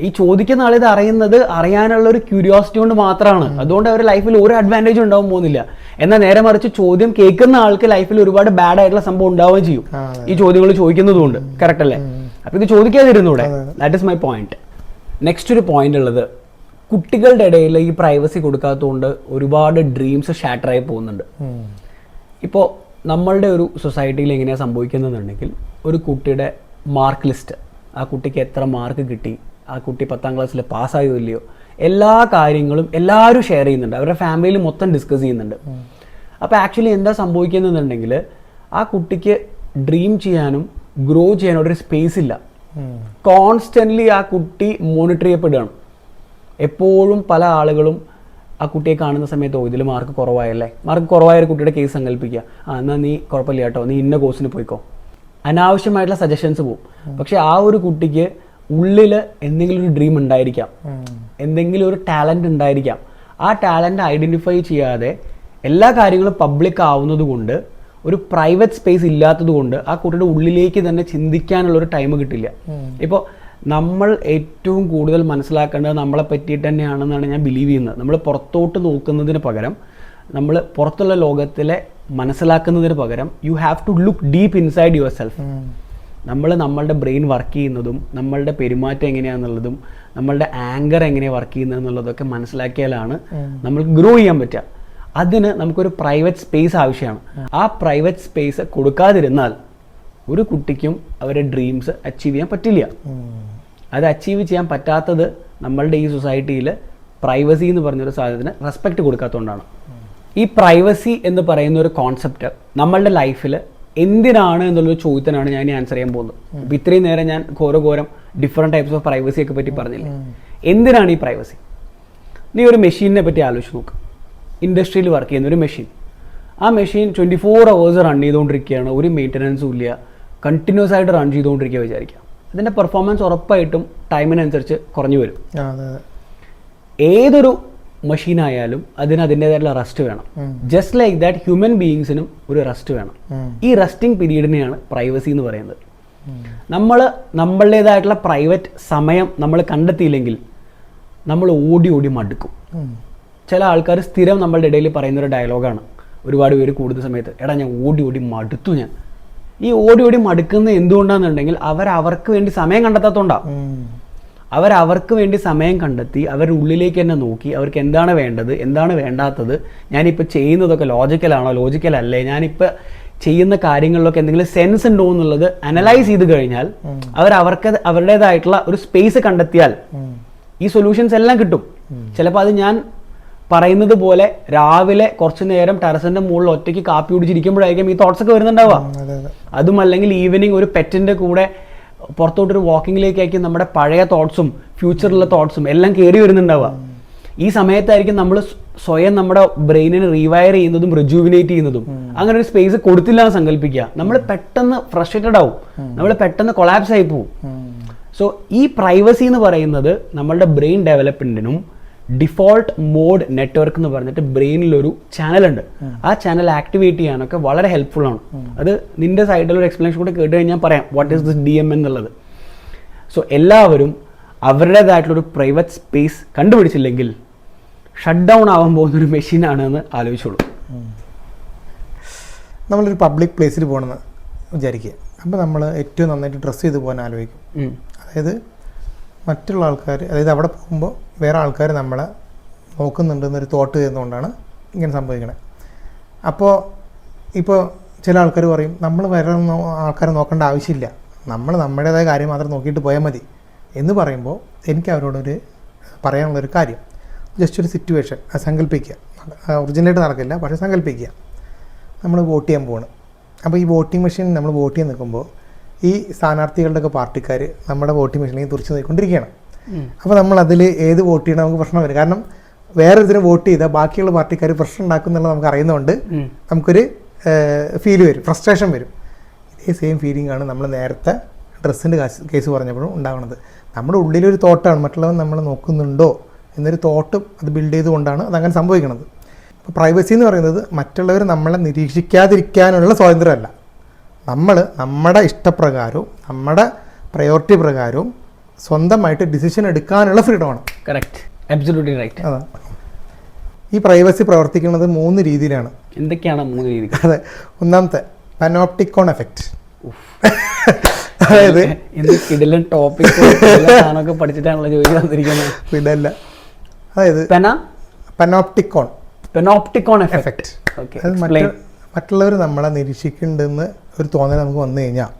ഈ ചോദിക്കുന്ന ആളിത് അറിയാനുള്ള ഒരു ക്യൂരിയോസിറ്റി കൊണ്ട് മാത്രമാണ്. അതുകൊണ്ട് അവരുടെ ലൈഫിൽ ഒരു അഡ്വാൻറ്റേജും ഉണ്ടാവാൻ പോകുന്നില്ല. എന്നാൽ നേരെ മറിച്ച് ചോദ്യം കേൾക്കുന്ന ആൾക്ക് ലൈഫിൽ ഒരുപാട് ബാഡ് ആയിട്ടുള്ള സംഭവം ഉണ്ടാവുകയും ചെയ്യും ഈ ചോദ്യങ്ങൾ ചോദിക്കുന്നതുകൊണ്ട്. കറക്റ്റ് അല്ലേ? അപ്പോൾ ഇത് ചോദിക്കാതിരുന്നൂടെ? That is my point. Next ഒരു പോയിന്റ് ഉള്ളത്, കുട്ടികളുടെ ഇടയിൽ ഈ പ്രൈവസി കൊടുക്കാത്തതുകൊണ്ട് ഒരുപാട് ഡ്രീംസ് ഷാറ്ററായി പോകുന്നുണ്ട്. ഇപ്പോൾ നമ്മളുടെ ഒരു സൊസൈറ്റിയിൽ എങ്ങനെയാണ് സംഭവിക്കുന്നതെന്നുണ്ടെങ്കിൽ ഒരു കുട്ടിയുടെ മാർക്ക് ലിസ്റ്റ്, ആ കുട്ടിക്ക് എത്ര മാർക്ക് കിട്ടി, ആ കുട്ടി 10ാം ക്ലാസ്സിൽ പാസ്സായോ ഇല്ലയോ, എല്ലാ കാര്യങ്ങളും എല്ലാവരും ഷെയർ ചെയ്യുന്നുണ്ട്, അവരുടെ ഫാമിലിയിൽ മൊത്തം ഡിസ്കസ് ചെയ്യുന്നുണ്ട്. അപ്പോൾ ആക്ച്വലി എന്താ സംഭവിക്കുന്നുണ്ടെങ്കിൽ ആ കുട്ടിക്ക് ഡ്രീം ചെയ്യാനും ഗ്രോ ചെയ്യാനും ഒരു സ്പേസ് ഇല്ല. കോൺസ്റ്റൻ്റ്ലി ആ കുട്ടി മോണിറ്റർ ചെയ്യപ്പെടുകയാണ്. എപ്പോഴും പല ആളുകളും ആ കുട്ടിയെ കാണുന്ന സമയത്ത് ഇതിൽ മാർക്ക് കുറവായല്ലേ, മാർക്ക് കുറവായ ഒരു കുട്ടിയുടെ കേസ് സങ്കല്പിക്കുക, എന്നാൽ നീ കുഴപ്പമില്ല കേട്ടോ, നീ ഇന്ന കോഴ്സിന് പോയിക്കോ, അനാവശ്യമായിട്ടുള്ള സജഷൻസ് പോവും. പക്ഷെ ആ ഒരു കുട്ടിക്ക് ഉള്ളിൽ എന്തെങ്കിലും ഒരു ഡ്രീം ഉണ്ടായിരിക്കാം, എന്തെങ്കിലും ഒരു ടാലൻറ്റ് ഉണ്ടായിരിക്കാം. ആ ടാലൻറ്റ് ഐഡൻറ്റിഫൈ ചെയ്യാതെ എല്ലാ കാര്യങ്ങളും പബ്ലിക് ആവുന്നത് കൊണ്ട്, ഒരു പ്രൈവറ്റ് സ്പേസ് ഇല്ലാത്തത് കൊണ്ട് ആ കുട്ടിയുടെ ഉള്ളിലേക്ക് തന്നെ ചിന്തിക്കാനുള്ളൊരു ടൈം കിട്ടില്ല. ഇപ്പോൾ നമ്മൾ ഏറ്റവും കൂടുതൽ മനസ്സിലാക്കേണ്ടത് നമ്മളെ പറ്റിയിട്ട് തന്നെയാണെന്നാണ് ഞാൻ ബിലീവ് ചെയ്യുന്നത്. നമ്മൾ പുറത്തോട്ട് നോക്കുന്നതിന് പകരം, നമ്മൾ പുറത്തുള്ള ലോകത്തിലെ മനസ്സിലാക്കുന്നതിന് പകരം you have to look deep inside yourself. നമ്മളുടെ ബ്രെയിൻ വർക്ക് ചെയ്യുന്നതും നമ്മളുടെ പെരുമാറ്റം എങ്ങനെയാണെന്നുള്ളതും നമ്മളുടെ ആങ്കർ എങ്ങനെയാണ് വർക്ക് ചെയ്യുന്നത് എന്നുള്ളതൊക്കെ മനസ്സിലാക്കിയാലാണ് നമ്മൾക്ക് ഗ്രോ ചെയ്യാൻ പറ്റുക. അതിന് നമുക്കൊരു പ്രൈവറ്റ് സ്പേസ് ആവശ്യമാണ്. ആ പ്രൈവറ്റ് സ്പേസ് കൊടുക്കാതിരുന്നാൽ ഒരു കുട്ടിക്കും അവരുടെ ഡ്രീംസ് അച്ചീവ് ചെയ്യാൻ പറ്റില്ല. അത് അച്ചീവ് ചെയ്യാൻ പറ്റാത്തത് നമ്മളുടെ ഈ സൊസൈറ്റിയിൽ പ്രൈവസി എന്ന് പറഞ്ഞൊരു സാധനത്തിന് റെസ്പെക്റ്റ് കൊടുക്കാത്തതുകൊണ്ടാണ്. ഈ പ്രൈവസി എന്ന് പറയുന്ന ഒരു കോൺസെപ്റ്റ് നമ്മളുടെ ലൈഫിൽ എന്തിനാണ് എന്നുള്ളൊരു ചോദ്യത്തിനാണ് ഞാൻ ആൻസർ ചെയ്യാൻ പോകുന്നത്. ഇപ്പം ഇത്രയും നേരം ഞാൻ ഘോരം ഡിഫറെൻറ്റ് ടൈപ്സ് ഓഫ് പ്രൈവസിയൊക്കെ പറ്റി പറഞ്ഞില്ലേ. എന്തിനാണ് ഈ പ്രൈവസി? നീ ഒരു മെഷീനെ പറ്റി ആലോചിച്ച് നോക്ക്. ഇൻഡസ്ട്രിയിൽ വർക്ക് ചെയ്യുന്ന ഒരു മെഷീൻ, ആ മെഷീൻ 24 hours റൺ ചെയ്തുകൊണ്ടിരിക്കുകയാണ്, ഒരു മെയിൻ്റനൻസും ഇല്ല, കണ്ടിന്യൂസ് ആയിട്ട് റൺ ചെയ്തുകൊണ്ടിരിക്കുക വിചാരിക്കുക. അതിൻ്റെ പെർഫോമൻസ് ഉറപ്പായിട്ടും ടൈമിനനുസരിച്ച് കുറഞ്ഞു വരും. ഏതൊരു മെഷീനായാലും അതിന് അതിൻ്റെതായിട്ടുള്ള റെസ്റ്റ് വേണം. ജസ്റ്റ് ലൈക്ക് ദാറ്റ് ഹ്യൂമൻ ബീയിങ്സിനും ഒരു റെസ്റ്റ് വേണം. ഈ റെസ്റ്റിംഗ് പീരീഡിനെയാണ് പ്രൈവസി എന്ന് പറയുന്നത്. നമ്മളുടേതായിട്ടുള്ള പ്രൈവറ്റ് സമയം നമ്മൾ കണ്ടെത്തിയില്ലെങ്കിൽ നമ്മൾ ഓടി മടുക്കും. ചില ആൾക്കാർ സ്ഥിരം നമ്മളുടെ ഇടയിൽ പറയുന്നൊരു ഡയലോഗാണ്, ഒരുപാട് പേര് കൂടുന്ന സമയത്ത്, എടാ ഞാൻ ഓടി മടുത്തു. ഞാൻ ഈ ഓടി മടുക്കുന്നത് എന്തുകൊണ്ടാണെന്നുണ്ടെങ്കിൽ അവർക്ക് വേണ്ടി സമയം കണ്ടെത്താത്തതുകൊണ്ടാണ്. അവർക്ക് വേണ്ടി സമയം കണ്ടെത്തി അവരുടെ ഉള്ളിലേക്ക് തന്നെ നോക്കി അവർക്ക് എന്താണ് വേണ്ടത്, എന്താണ് വേണ്ടാത്തത്, ഞാനിപ്പോൾ ചെയ്യുന്നതൊക്കെ ലോജിക്കലാണോ ലോജിക്കലല്ലേ, ഞാനിപ്പോൾ ചെയ്യുന്ന കാര്യങ്ങളിലൊക്കെ എന്തെങ്കിലും സെൻസ് ഉണ്ടോ എന്നുള്ളത് അനലൈസ് ചെയ്ത് കഴിഞ്ഞാൽ അവരുടേതായിട്ടുള്ള ഒരു സ്പേസ് കണ്ടെത്തിയാൽ ഈ സൊല്യൂഷൻസ് എല്ലാം കിട്ടും. ചിലപ്പോൾ അത് ഞാൻ പറയുന്നത് പോലെ രാവിലെ കുറച്ചു നേരം ടെറസിന്റെ മുകളിൽ ഒറ്റയ്ക്ക് കാപ്പി കുടിച്ചിരിക്കുമ്പോഴായിരിക്കും ഈ തോട്ട്സ് ഒക്കെ വരുന്നുണ്ടാവുക. അതും അല്ലെങ്കിൽ ഈവനിങ് ഒരു പെറ്റിന്റെ കൂടെ പുറത്തോട്ടൊരു വാക്കിങ്ങിലേക്കായിരിക്കും നമ്മുടെ പഴയ തോട്ട്സും ഫ്യൂച്ചറിലുള്ള തോട്ട്സും എല്ലാം കയറി വരുന്നുണ്ടാവുക. ഈ സമയത്തായിരിക്കും നമ്മൾ സ്വയം നമ്മുടെ ബ്രെയിനിനെ റീവയർ ചെയ്യുന്നതും റിജുവിനേറ്റ് ചെയ്യുന്നതും. അങ്ങനെ ഒരു സ്പേസ് കൊടുത്തില്ല എന്ന് സങ്കല്പിക്കുക, നമ്മൾ പെട്ടെന്ന് ഫ്രസ്ട്രേറ്റഡ് ആവും, നമ്മൾ പെട്ടെന്ന് കൊളാപ്സ് ആയി പോവും. സോ ഈ പ്രൈവസി എന്ന് പറയുന്നത് നമ്മളുടെ ബ്രെയിൻ ഡെവലപ്മെന്റിനും ഡിഫോൾട്ട് മോഡ് നെറ്റ്വർക്ക് എന്ന് പറഞ്ഞിട്ട് ബ്രെയിനിലൊരു ചാനലുണ്ട്. ആ ചാനൽ ആക്ടിവേറ്റ് ചെയ്യാനൊക്കെ വളരെ ഹെൽപ്ഫുൾ ആണ്. അത് നിന്റെ സൈഡിലൊരു എക്സ്പ്ലനേഷൻ കൂടെ കേട്ട് കഴിഞ്ഞാൽ പറയാം വാട്ട് ഈസ് ദിസ് DMN എന്നുള്ളത്. സോ എല്ലാവരും അവരുടേതായിട്ടുള്ളൊരു പ്രൈവറ്റ് സ്പേസ് കണ്ടുപിടിച്ചില്ലെങ്കിൽ ഷട്ട് ഡൗൺ ആവാൻ പോകുന്നൊരു മെഷീനാണ് എന്ന് ആലോചിച്ചോളൂ. നമ്മളൊരു പബ്ലിക് പ്ലേസിൽ പോകണമെന്ന് വിചാരിക്കുക. അപ്പോൾ നമ്മൾ ഏറ്റവും നന്നായിട്ട് ഡ്രസ്സ് ചെയ്ത് പോകാൻ ആലോചിക്കും. അതായത് മറ്റുള്ള ആൾക്കാർ, അതായത് അവിടെ പോകുമ്പോൾ വേറെ ആൾക്കാർ നമ്മളെ നോക്കുന്നുണ്ടെന്നൊരു തോട്ട് ചെയ്യുന്നതുകൊണ്ടാണ് ഇങ്ങനെ സംഭവിക്കണത്. അപ്പോൾ ഇപ്പോൾ ചില ആൾക്കാർ പറയും നമ്മൾ വേറെ ആൾക്കാരെ നോക്കേണ്ട ആവശ്യമില്ല, നമ്മൾ നമ്മുടേതായ കാര്യം മാത്രം നോക്കിയിട്ട് പോയാൽ മതി, എന്ന് പറയുമ്പോൾ എനിക്ക് അവരോടൊരു പറയാനുള്ളൊരു കാര്യം, ജസ്റ്റ് ഒരു സിറ്റുവേഷൻ സങ്കല്പിക്കുക, ഒറിജിനലായിട്ട് നടക്കില്ല, പക്ഷേ സങ്കല്പിക്കുക. നമ്മൾ വോട്ട് ചെയ്യാൻ പോവാണ്. അപ്പോൾ ഈ വോട്ടിംഗ് മെഷീൻ നമ്മൾ വോട്ട് ചെയ്യാൻ നിൽക്കുമ്പോൾ ഈ സ്ഥാനാർത്ഥികളുടെയൊക്കെ പാർട്ടിക്കാർ നമ്മുടെ വോട്ടിംഗ് മെഷീനിലേക്ക് തുറച്ച് നോക്കിക്കൊണ്ടിരിക്കുകയാണ്. അപ്പോൾ നമ്മൾ അതിൽ ഏത് വോട്ട് ചെയ്യണം നമുക്ക് പ്രശ്നം വരും. കാരണം വേറെ ഇതിന് വോട്ട് ചെയ്താൽ ബാക്കിയുള്ള പാർട്ടിക്കാർ പ്രശ്നം ഉണ്ടാക്കും എന്നുള്ളത് നമുക്ക് അറിയുന്നതുകൊണ്ട് നമുക്കൊരു ഫീല് വരും, ഫ്രസ്ട്രേഷൻ വരും. ഇതേ സെയിം ഫീലിംഗ് ആണ് നമ്മൾ നേരത്തെ ഡ്രസ്സിൻ്റെ കേസ് പറഞ്ഞപ്പോഴും ഉണ്ടാവുന്നത്. നമ്മുടെ ഉള്ളിലൊരു തോട്ടാണ് മറ്റുള്ളവൻ നമ്മൾ നോക്കുന്നുണ്ടോ എന്നൊരു തോട്ട് അത് ബിൽഡ് ചെയ്തുകൊണ്ടാണ് അതങ്ങനെ സംഭവിക്കുന്നത്. അപ്പോൾ പ്രൈവസി എന്ന് പറയുന്നത് മറ്റുള്ളവർ നമ്മളെ നിരീക്ഷിക്കാതിരിക്കാനുള്ള സ്വാതന്ത്ര്യമല്ല, നമ്മൾ നമ്മുടെ ഇഷ്ടപ്രകാരവും നമ്മുടെ പ്രയോറിറ്റി പ്രകാരവും സ്വന്തമായിട്ട് ഡിസിഷൻ എടുക്കാനുള്ള ഫ്രീഡമാണ്. Correct, absolutely right. അതാണ് ഈ പ്രൈവസി പ്രവർത്തിക്കുന്നത് 3 രീതിയിലാണ്. എന്തൊക്കെയാണ് 3 രീതി? അതെ, ഒന്നാമത്തെ പനോപ്റ്റിക്കോൺ എഫക്റ്റ്. അതായത് കിടിലൻ ടോപ്പിക് സാധനമൊക്കെ പഠിച്ചിട്ടാണല്ലോ ജോലി വന്നിരിക്കുന്നത്. ഇതല്ല, അതായത് പനോപ്റ്റിക്കോൺ എഫക്റ്റ്. മറ്റുള്ളവർ നമ്മളെ നിരീക്ഷിക്കുന്നുണ്ടെന്ന് ഒരു തോന്നൽ നമുക്ക് വന്നു കഴിഞ്ഞാൽ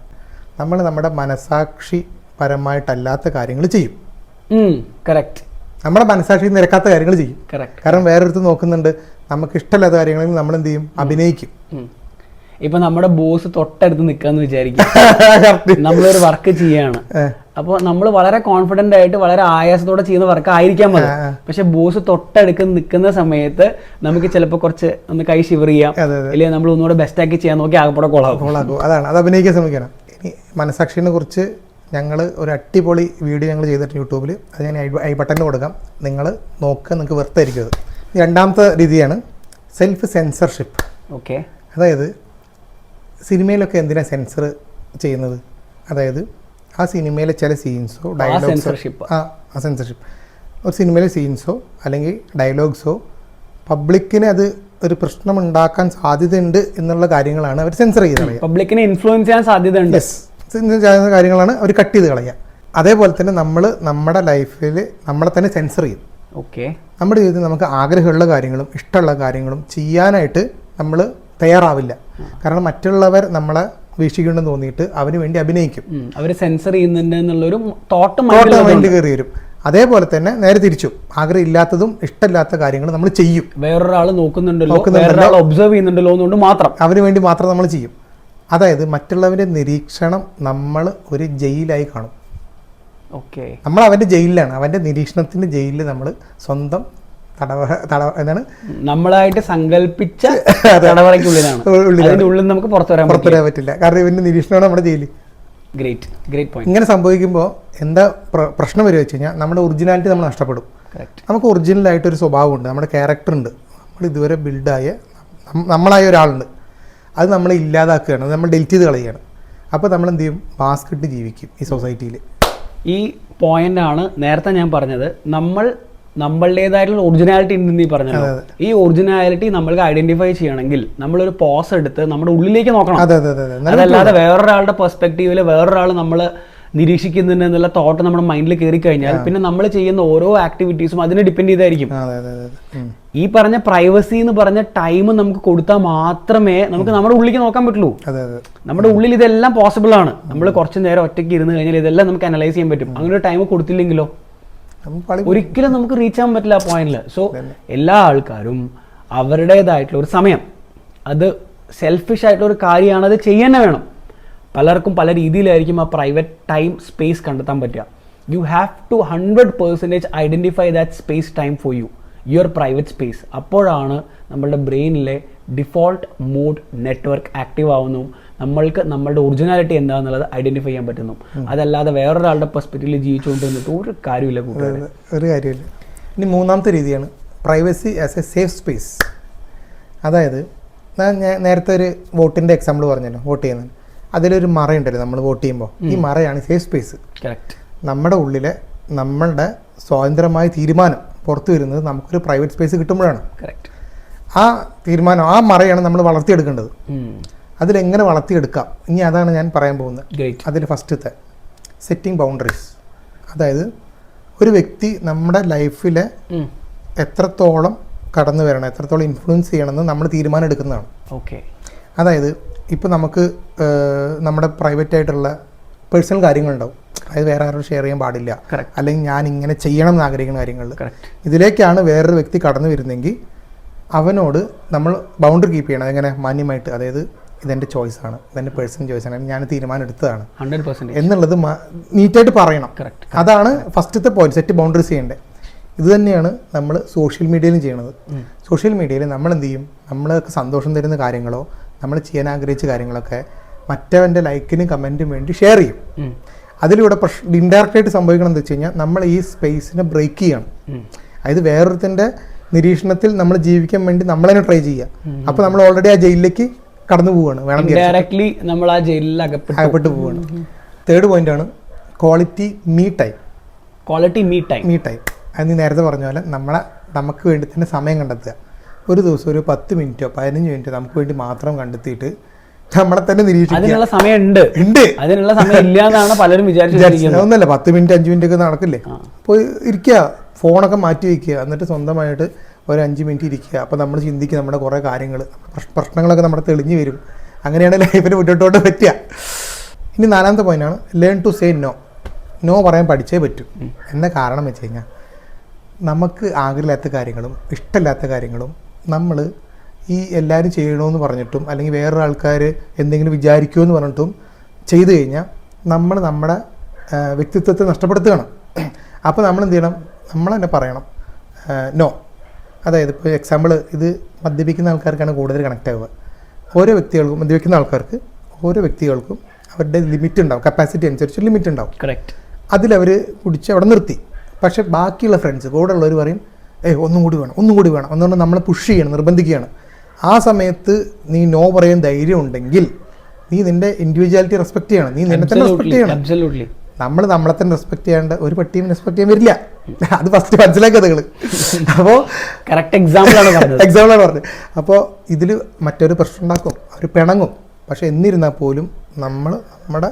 നമ്മൾ നമ്മുടെ മനസാക്ഷി പരമായിട്ടല്ലാത്ത കാര്യങ്ങൾ ചെയ്യും. കറക്റ്റ്. നമ്മുടെ മനസാക്ഷി നിരക്കാത്ത കാര്യങ്ങൾ ചെയ്യും. കാരണം വേറൊരുത്ത് നോക്കുന്നുണ്ട്, നമുക്ക് ഇഷ്ടമില്ലാത്ത കാര്യങ്ങളിൽ നമ്മൾ എന്ത് ചെയ്യും, അഭിനയിക്കും. ഇപ്പൊ നമ്മുടെ ബോസ് തൊട്ടടുത്ത് നിൽക്കാന്ന് വിചാരിക്കും, നമ്മളൊരു വർക്ക് ചെയ്യാണ്. അപ്പോൾ നമ്മൾ വളരെ കോൺഫിഡന്റ് ആയിട്ട് വളരെ ആയാസത്തോടെ ചെയ്യുന്ന വർക്ക് ആയിരിക്കാൻ മതി. പക്ഷെ ബോസ് തൊട്ടടുത്ത് നിൽക്കുന്ന സമയത്ത് നമുക്ക് ചിലപ്പോൾ കുറച്ച് ഒന്ന് കൈ ഷിവർ ചെയ്യാം, അല്ലെങ്കിൽ നമ്മൾ ഒന്നുകൂടെ ബെസ്റ്റ് ആക്കി ചെയ്യാൻ നോക്കി ആകെപ്പാടെ കൊളാകും. അതാണ്, അത് അഭിനയിക്കാൻ ശ്രമിക്കണം. ഇനി മനസാക്ഷിനെ കുറിച്ച് ഞങ്ങൾ ഒരു അടിപൊളി വീഡിയോ ഞങ്ങൾ ചെയ്തിട്ട് യൂട്യൂബിൽ, അത് ഞാൻ ഐ ബട്ടണിൽ കൊടുക്കാം, നിങ്ങൾ നോക്കുക, നിങ്ങൾക്ക് വെറുതായിരിക്കും അത്. രണ്ടാമത്തെ രീതിയാണ് സെൽഫ് സെൻസർഷിപ്പ്. ഓക്കെ. അതായത് സിനിമയിലൊക്കെ എന്തിനാണ് സെൻസർ ചെയ്യുന്നത്? അതായത് ആ സിനിമയിലെ ചില സീൻസോ ഡയലോഗ്സോ, ആ സെൻസർഷിപ്പ്, ഒരു സിനിമയിലെ സീൻസോ അല്ലെങ്കിൽ ഡയലോഗ്സോ പബ്ലിക്കിന് അത് ഒരു പ്രശ്നം ഉണ്ടാക്കാൻ സാധ്യതയുണ്ട് എന്നുള്ള കാര്യങ്ങളാണ് അവർ സെൻസർ ചെയ്ത് കളയുക. പബ്ലിക്കിനെ ഇൻഫ്ലുവൻസ് ചെയ്യാൻ സാധ്യതയുണ്ട് ചെയ്യുന്ന കാര്യങ്ങളാണ് അവർ കട്ട് ചെയ്ത് കളയുക. അതേപോലെ തന്നെ നമ്മൾ നമ്മുടെ ലൈഫിൽ നമ്മളെ തന്നെ സെൻസർ ചെയ്യും. ഓക്കെ. നമ്മുടെ ജീവിതത്തിൽ നമുക്ക് ആഗ്രഹമുള്ള കാര്യങ്ങളും ഇഷ്ടമുള്ള കാര്യങ്ങളും ചെയ്യാനായിട്ട് നമ്മൾ തയ്യാറാവില്ല. കാരണം മറ്റുള്ളവർ നമ്മളെ വീക്ഷിക്കുന്നുണ്ടെന്ന് തോന്നിയിട്ട് അവന് വേണ്ടി അഭിനയിക്കും, അവർ സെൻസർ ചെയ്യുന്നുണ്ട് എന്നുള്ളൊരു തോട്ട് മൈൻഡ് കയറി വരും. അതേപോലെ തന്നെ നേരെ തിരിച്ചു, ആഗ്രഹം ഇല്ലാത്തതും ഇഷ്ടമില്ലാത്ത കാര്യങ്ങൾ നമ്മൾ ചെയ്യും. വേറൊരാൾ നോക്കുന്നുണ്ടല്ലോ, ഒബ്സർവ് ചെയ്യുന്നുണ്ടല്ലോ എന്നുകൊണ്ട് മാത്രം അവന് വേണ്ടി മാത്രം നമ്മൾ ചെയ്യും. അതായത് മറ്റുള്ളവരുടെ നിരീക്ഷണം നമ്മൾ ഒരു ജയിലായി കാണും. ഓക്കെ. നമ്മൾ അവൻ്റെ ജയിലിലാണ്, അവൻ്റെ നിരീക്ഷണത്തിൻ്റെ ജയിലിൽ നമ്മൾ സ്വന്തം എന്താണ് നമ്മളായിട്ട് സങ്കല്പിച്ച തടവറയ്ക്കുള്ളിലാണ്. ഉള്ളിൽ നമുക്ക് പുറത്തു വരാൻ പറ്റില്ല, കാരണം ഇവന്റെ നിരീക്ഷണമാണ് നമ്മുടെ ജയിലിൽ. Great point. ഇങ്ങനെ സംഭവിക്കുമ്പോൾ എന്താ പ്രശ്നം വരിക വെച്ച് കഴിഞ്ഞാൽ നമ്മുടെ ഒറിജിനാലിറ്റി നമ്മൾ നഷ്ടപ്പെടും. നമുക്ക് ഒറിജിനലായിട്ടൊരു സ്വഭാവമുണ്ട്, നമ്മുടെ ക്യാരക്ടർ ഉണ്ട്, നമ്മൾ ഇതുവരെ ബിൽഡായ നമ്മളായ ഒരാളുണ്ട്, അത് നമ്മൾ ഇല്ലാതാക്കുകയാണ്, നമ്മൾ ഡിലീറ്റ് ചെയ്ത് കളയുകയാണ്. അപ്പോൾ നമ്മൾ എന്ത് ചെയ്യും, മാസ്ക് ഇട്ട് ജീവിക്കും ഈ സൊസൈറ്റിയിൽ. ഈ പോയിന്റാണ് നേരത്തെ ഞാൻ പറഞ്ഞത്, നമ്മളുടേതായിട്ടുള്ള ഒറിജിനാലിറ്റി ഉണ്ടെന്ന് പറഞ്ഞത്. ഈ ഒറിജിനാലിറ്റി നമ്മൾക്ക് ഐഡന്റിഫൈ ചെയ്യണമെങ്കിൽ നമ്മളൊരു പോസ് എടുത്ത് നമ്മുടെ ഉള്ളിലേക്ക് നോക്കണം. അതല്ലാതെ വേറൊരാളുടെ പെർസ്പെക്റ്റീവില് വേറൊരാൾ നമ്മൾ നിരീക്ഷിക്കുന്നുണ്ട് എന്നുള്ള തോട്ട് നമ്മുടെ മൈൻഡിൽ കയറി കഴിഞ്ഞാൽ പിന്നെ നമ്മൾ ചെയ്യുന്ന ഓരോ ആക്ടിവിറ്റീസും അതിനെ ഡിപ്പെൻഡ് ചെയ്തായിരിക്കും. ഈ പറഞ്ഞ പ്രൈവസി എന്ന് പറഞ്ഞ ടൈം നമുക്ക് കൊടുത്താൽ മാത്രമേ നമുക്ക് നമ്മുടെ ഉള്ളിലേക്ക് നോക്കാൻ പറ്റുള്ളൂ. നമ്മുടെ ഉള്ളിൽ ഇതെല്ലാം പോസിബിൾ ആണ്. നമ്മൾ കുറച്ച് നേരം ഒറ്റയ്ക്ക് ഇരുന്ന് കഴിഞ്ഞാൽ ഇതെല്ലാം നമുക്ക് അനലൈസ് ചെയ്യാൻ പറ്റും. അങ്ങനെ ഒരു ടൈം കൊടുത്തില്ലെങ്കിലോ ഒരിക്കലും നമുക്ക് റീച്ച് ആകാൻ പറ്റില്ല ആ പോയിന്റിൽ. സോ എല്ലാ ആൾക്കാരും അവരുടേതായിട്ടുള്ള ഒരു സമയം, അത് സെൽഫിഷ് ആയിട്ടുള്ള ഒരു കാര്യമാണ്, അത് ചെയ്യാൻ വേണം. പലർക്കും പല രീതിയിലായിരിക്കും ആ പ്രൈവറ്റ് ടൈം സ്പേസ് കണ്ടെത്താൻ പറ്റുക. You have to 100% identify that space time for you, your private space. അപ്പോഴാണ് നമ്മളുടെ ബ്രെയിനിലെ ഡിഫോൾട്ട് മോഡ് നെറ്റ്വർക്ക് ആക്റ്റീവ് ആവുന്നു, നമ്മൾക്ക് നമ്മളുടെ ഒറിജിനാലിറ്റി എന്താണെന്നുള്ളത് ഐഡന്റിഫൈ ചെയ്യാൻ പറ്റുന്നു. അതല്ലാതെ വേറൊരാളുടെ പെർസ്പെക്റ്റീവിൽ ജീവിച്ചുകൊണ്ടിരുന്നിട്ട് ഒരു കാര്യമില്ല, ഒരു കാര്യമില്ല. ഇനി മൂന്നാമത്തെ രീതിയാണ് privacy as A safe space. അതായത് ഞാൻ നേരത്തെ ഒരു വോട്ടിൻ്റെ എക്സാമ്പിൾ പറഞ്ഞല്ലോ, വോട്ട് ചെയ്യുന്നത്, അതിലൊരു മറയുണ്ടല്ലോ നമ്മൾ വോട്ട് ചെയ്യുമ്പോൾ, ഈ മറയാണ് സേഫ് സ്പേസ്. നമ്മുടെ ഉള്ളിലെ നമ്മളുടെ സ്വതന്ത്രമായ തീരുമാനം പുറത്തു വരുന്നത് നമുക്കൊരു പ്രൈവറ്റ് സ്പേസ് കിട്ടുമ്പോഴാണ്. ആ തീരുമാനം, ആ മറയാണ് നമ്മൾ വളർത്തിയെടുക്കേണ്ടത്. അതിലെങ്ങനെ വളർത്തിയെടുക്കാം, ഇനി അതാണ് ഞാൻ പറയാൻ പോകുന്നത്. അതിൽ ഫസ്റ്റത്തെ സെറ്റിംഗ് ബൗണ്ടറീസ്. അതായത് ഒരു വ്യക്തി നമ്മുടെ ലൈഫിലെ എത്രത്തോളം കടന്നു വരണം, എത്രത്തോളം ഇൻഫ്ലുവൻസ് ചെയ്യണമെന്ന് നമ്മൾ തീരുമാനം എടുക്കുന്നതാണ്. ഓക്കെ. അതായത് ഇപ്പോൾ നമുക്ക് നമ്മുടെ പ്രൈവറ്റ് ആയിട്ടുള്ള പേഴ്സണൽ കാര്യങ്ങളുണ്ടാവും, അത് വേറെ ആരോട് ഷെയർ ചെയ്യാൻ പാടില്ല, Correct. അല്ലെങ്കിൽ ഞാൻ ഇങ്ങനെ ചെയ്യണം എന്ന് ആഗ്രഹിക്കുന്ന കാര്യങ്ങളിൽ Correct. ഇതിലേക്കാണ് വേറൊരു വ്യക്തി കടന്നു വരുന്നെങ്കിൽ അവനോട് നമ്മൾ ബൗണ്ടറി കീപ്പ് ചെയ്യണം. എങ്ങനെ മാന്യമായിട്ട്, അതായത് ഇതെൻ്റെ ചോയ്സാണ്, ഇതെൻ്റെ പേഴ്സണൽ ചോയ്സാണ്, ഞാൻ തീരുമാനം എടുത്തതാണ് 100% എന്നുള്ളത് നീറ്റായിട്ട് പറയണം. Correct. അതാണ് ഫസ്റ്റത്തെ പോയിന്റ്, സെറ്റ് ബൗണ്ടറീസ് ചെയ്യേണ്ടത്. ഇത് തന്നെയാണ് നമ്മൾ സോഷ്യൽ മീഡിയയിലും ചെയ്യണത്. സോഷ്യൽ മീഡിയയിൽ നമ്മൾ എന്ത് ചെയ്യും, നമ്മൾക്ക് സന്തോഷം തരുന്ന കാര്യങ്ങളോ നമ്മൾ ചെയ്യാൻ ആഗ്രഹിച്ച കാര്യങ്ങളൊക്കെ മറ്റവൻ്റെ ലൈക്കിനും കമൻറ്റും വേണ്ടി ഷെയർ ചെയ്യും. അതിലൂടെ ഇൻഡയറക്റ്റായിട്ട് സംഭവിക്കണം എന്ന് വെച്ച് കഴിഞ്ഞാൽ നമ്മൾ ഈ സ്പേസിനെ ബ്രേക്ക് ചെയ്യണം. അതായത് വേറൊരുത്തൻ്റെ നിരീക്ഷണത്തിൽ നമ്മൾ ജീവിക്കാൻ വേണ്ടി നമ്മൾ തന്നെ ട്രൈ ചെയ്യുക. അപ്പോൾ നമ്മൾ ഓൾറെഡി ആ ജയിലിലേക്ക് കടന്നു പോവുകയാണ്, വേണം ഡയറക്ട്ലി നമ്മൾ ആ ജയിലിൽ അകപ്പെട്ട് പോവുകയാണ്. തേർഡ് പോയിന്റാണ് quality me time. Quality me time അത് നീ നേരത്തെ പറഞ്ഞ പോലെ നമുക്ക് വേണ്ടി തന്നെ സമയം കണ്ടെത്തുക. ഒരു ദിവസം ഒരു 10 മിനിറ്റോ 15 മിനിറ്റോ നമുക്ക് വേണ്ടി മാത്രം കണ്ടെത്തിയിട്ട് നമ്മളെ തന്നെ നിരീക്ഷിക്കുക. അതിനുള്ള സമയം ഉണ്ട്, അതിനുള്ള സമയം ഇല്ല എന്നാണ് പലരും വിചാരിച്ചിരിക്കുന്നത്. ഒന്നല്ല, 10 മിനിറ്റ് 5 മിനിറ്റ് ഒക്കെ നടക്കില്ലേ. അപ്പോൾ ഇരിക്കുക, ഫോണൊക്കെ മാറ്റി വയ്ക്കുക, എന്നിട്ട് സ്വന്തമായിട്ട് ഒരു 5 മിനിറ്റ് ഇരിക്കുക. അപ്പോൾ നമ്മൾ ചിന്തിക്കുക, നമ്മുടെ കുറേ കാര്യങ്ങൾ, പ്രശ്നങ്ങളൊക്കെ നമ്മുടെ തെളിഞ്ഞു വരും. അങ്ങനെയാണ് ലൈഫിന് മുന്നോട്ടോട്ട് പറ്റുക. ഇനി 4ാമത്തെ പോയിന്റാണ് learn to say no. No പറയാൻ പഠിച്ചേ പറ്റൂ. എന്താ കാരണം വെച്ച് കഴിഞ്ഞാൽ നമുക്ക് ആഗ്രഹമില്ലാത്ത കാര്യങ്ങളും ഇഷ്ടമില്ലാത്ത കാര്യങ്ങളും നമ്മൾ ഈ എല്ലാവരും ചെയ്യണമെന്ന് പറഞ്ഞിട്ടും അല്ലെങ്കിൽ വേറൊരു ആൾക്കാർ എന്തെങ്കിലും വിചാരിക്കുമെന്ന് പറഞ്ഞിട്ടും ചെയ്തു കഴിഞ്ഞാൽ നമ്മൾ നമ്മുടെ വ്യക്തിത്വത്തെ നഷ്ടപ്പെടുത്തുകയാണ്. അപ്പോൾ നമ്മൾ എന്ത് ചെയ്യണം, നമ്മൾ തന്നെ പറയണം നോ. അതായത് ഇപ്പോൾ എക്സാമ്പിൾ, ഇത് മദ്യപിക്കുന്ന ആൾക്കാർക്കാണ് കൂടുതൽ കണക്റ്റ് ആവുക. ഓരോ വ്യക്തികൾക്കും, മദ്യപിക്കുന്ന ആൾക്കാർക്ക് ഓരോ വ്യക്തികൾക്കും അവരുടെ ലിമിറ്റ് ഉണ്ടാവും, കപ്പാസിറ്റി അനുസരിച്ച് ലിമിറ്റ് ഉണ്ടാവും. കറക്റ്റ്. അതിലവർ കുടിച്ച് അവിടെ നിർത്തി. പക്ഷേ ബാക്കിയുള്ള ഫ്രണ്ട്സ് കൂടെ ഉള്ളവർ പറയും ഒന്നും കൂടി വേണം എന്നുകൊണ്ട് നമ്മളെ പുഷ് ചെയ്യണം, നിർബന്ധിക്കുകയാണ്. ആ സമയത്ത് നീ നോ പറയാൻ ധൈര്യം ഉണ്ടെങ്കിൽ നീ നിന്റെ ഇൻഡിവിജ്വാലിറ്റി റെസ്പെക്ട് ചെയ്യണം, നീ നിന്നെ തന്നെ റെസ്പെക്ട് ചെയ്യണം. നമ്മൾ നമ്മളെ തന്നെ റെസ്പെക്ട് ചെയ്യാണ്ട് ഒരു പട്ടിയും റെസ്പെക്ട് ചെയ്യാൻ വരില്ല. അത് ഫസ്റ്റ് മനസ്സിലാക്കുക നിങ്ങൾ. അപ്പോൾ കറക്റ്റ് എക്സാമ്പിളാണ് പറഞ്ഞത്. അപ്പോൾ ഇതിൽ മറ്റൊരു പ്രശ്നം ഉണ്ടാക്കും, അവർ പിണങ്ങും. പക്ഷെ എന്നിരുന്നാൽ പോലും നമ്മുടെ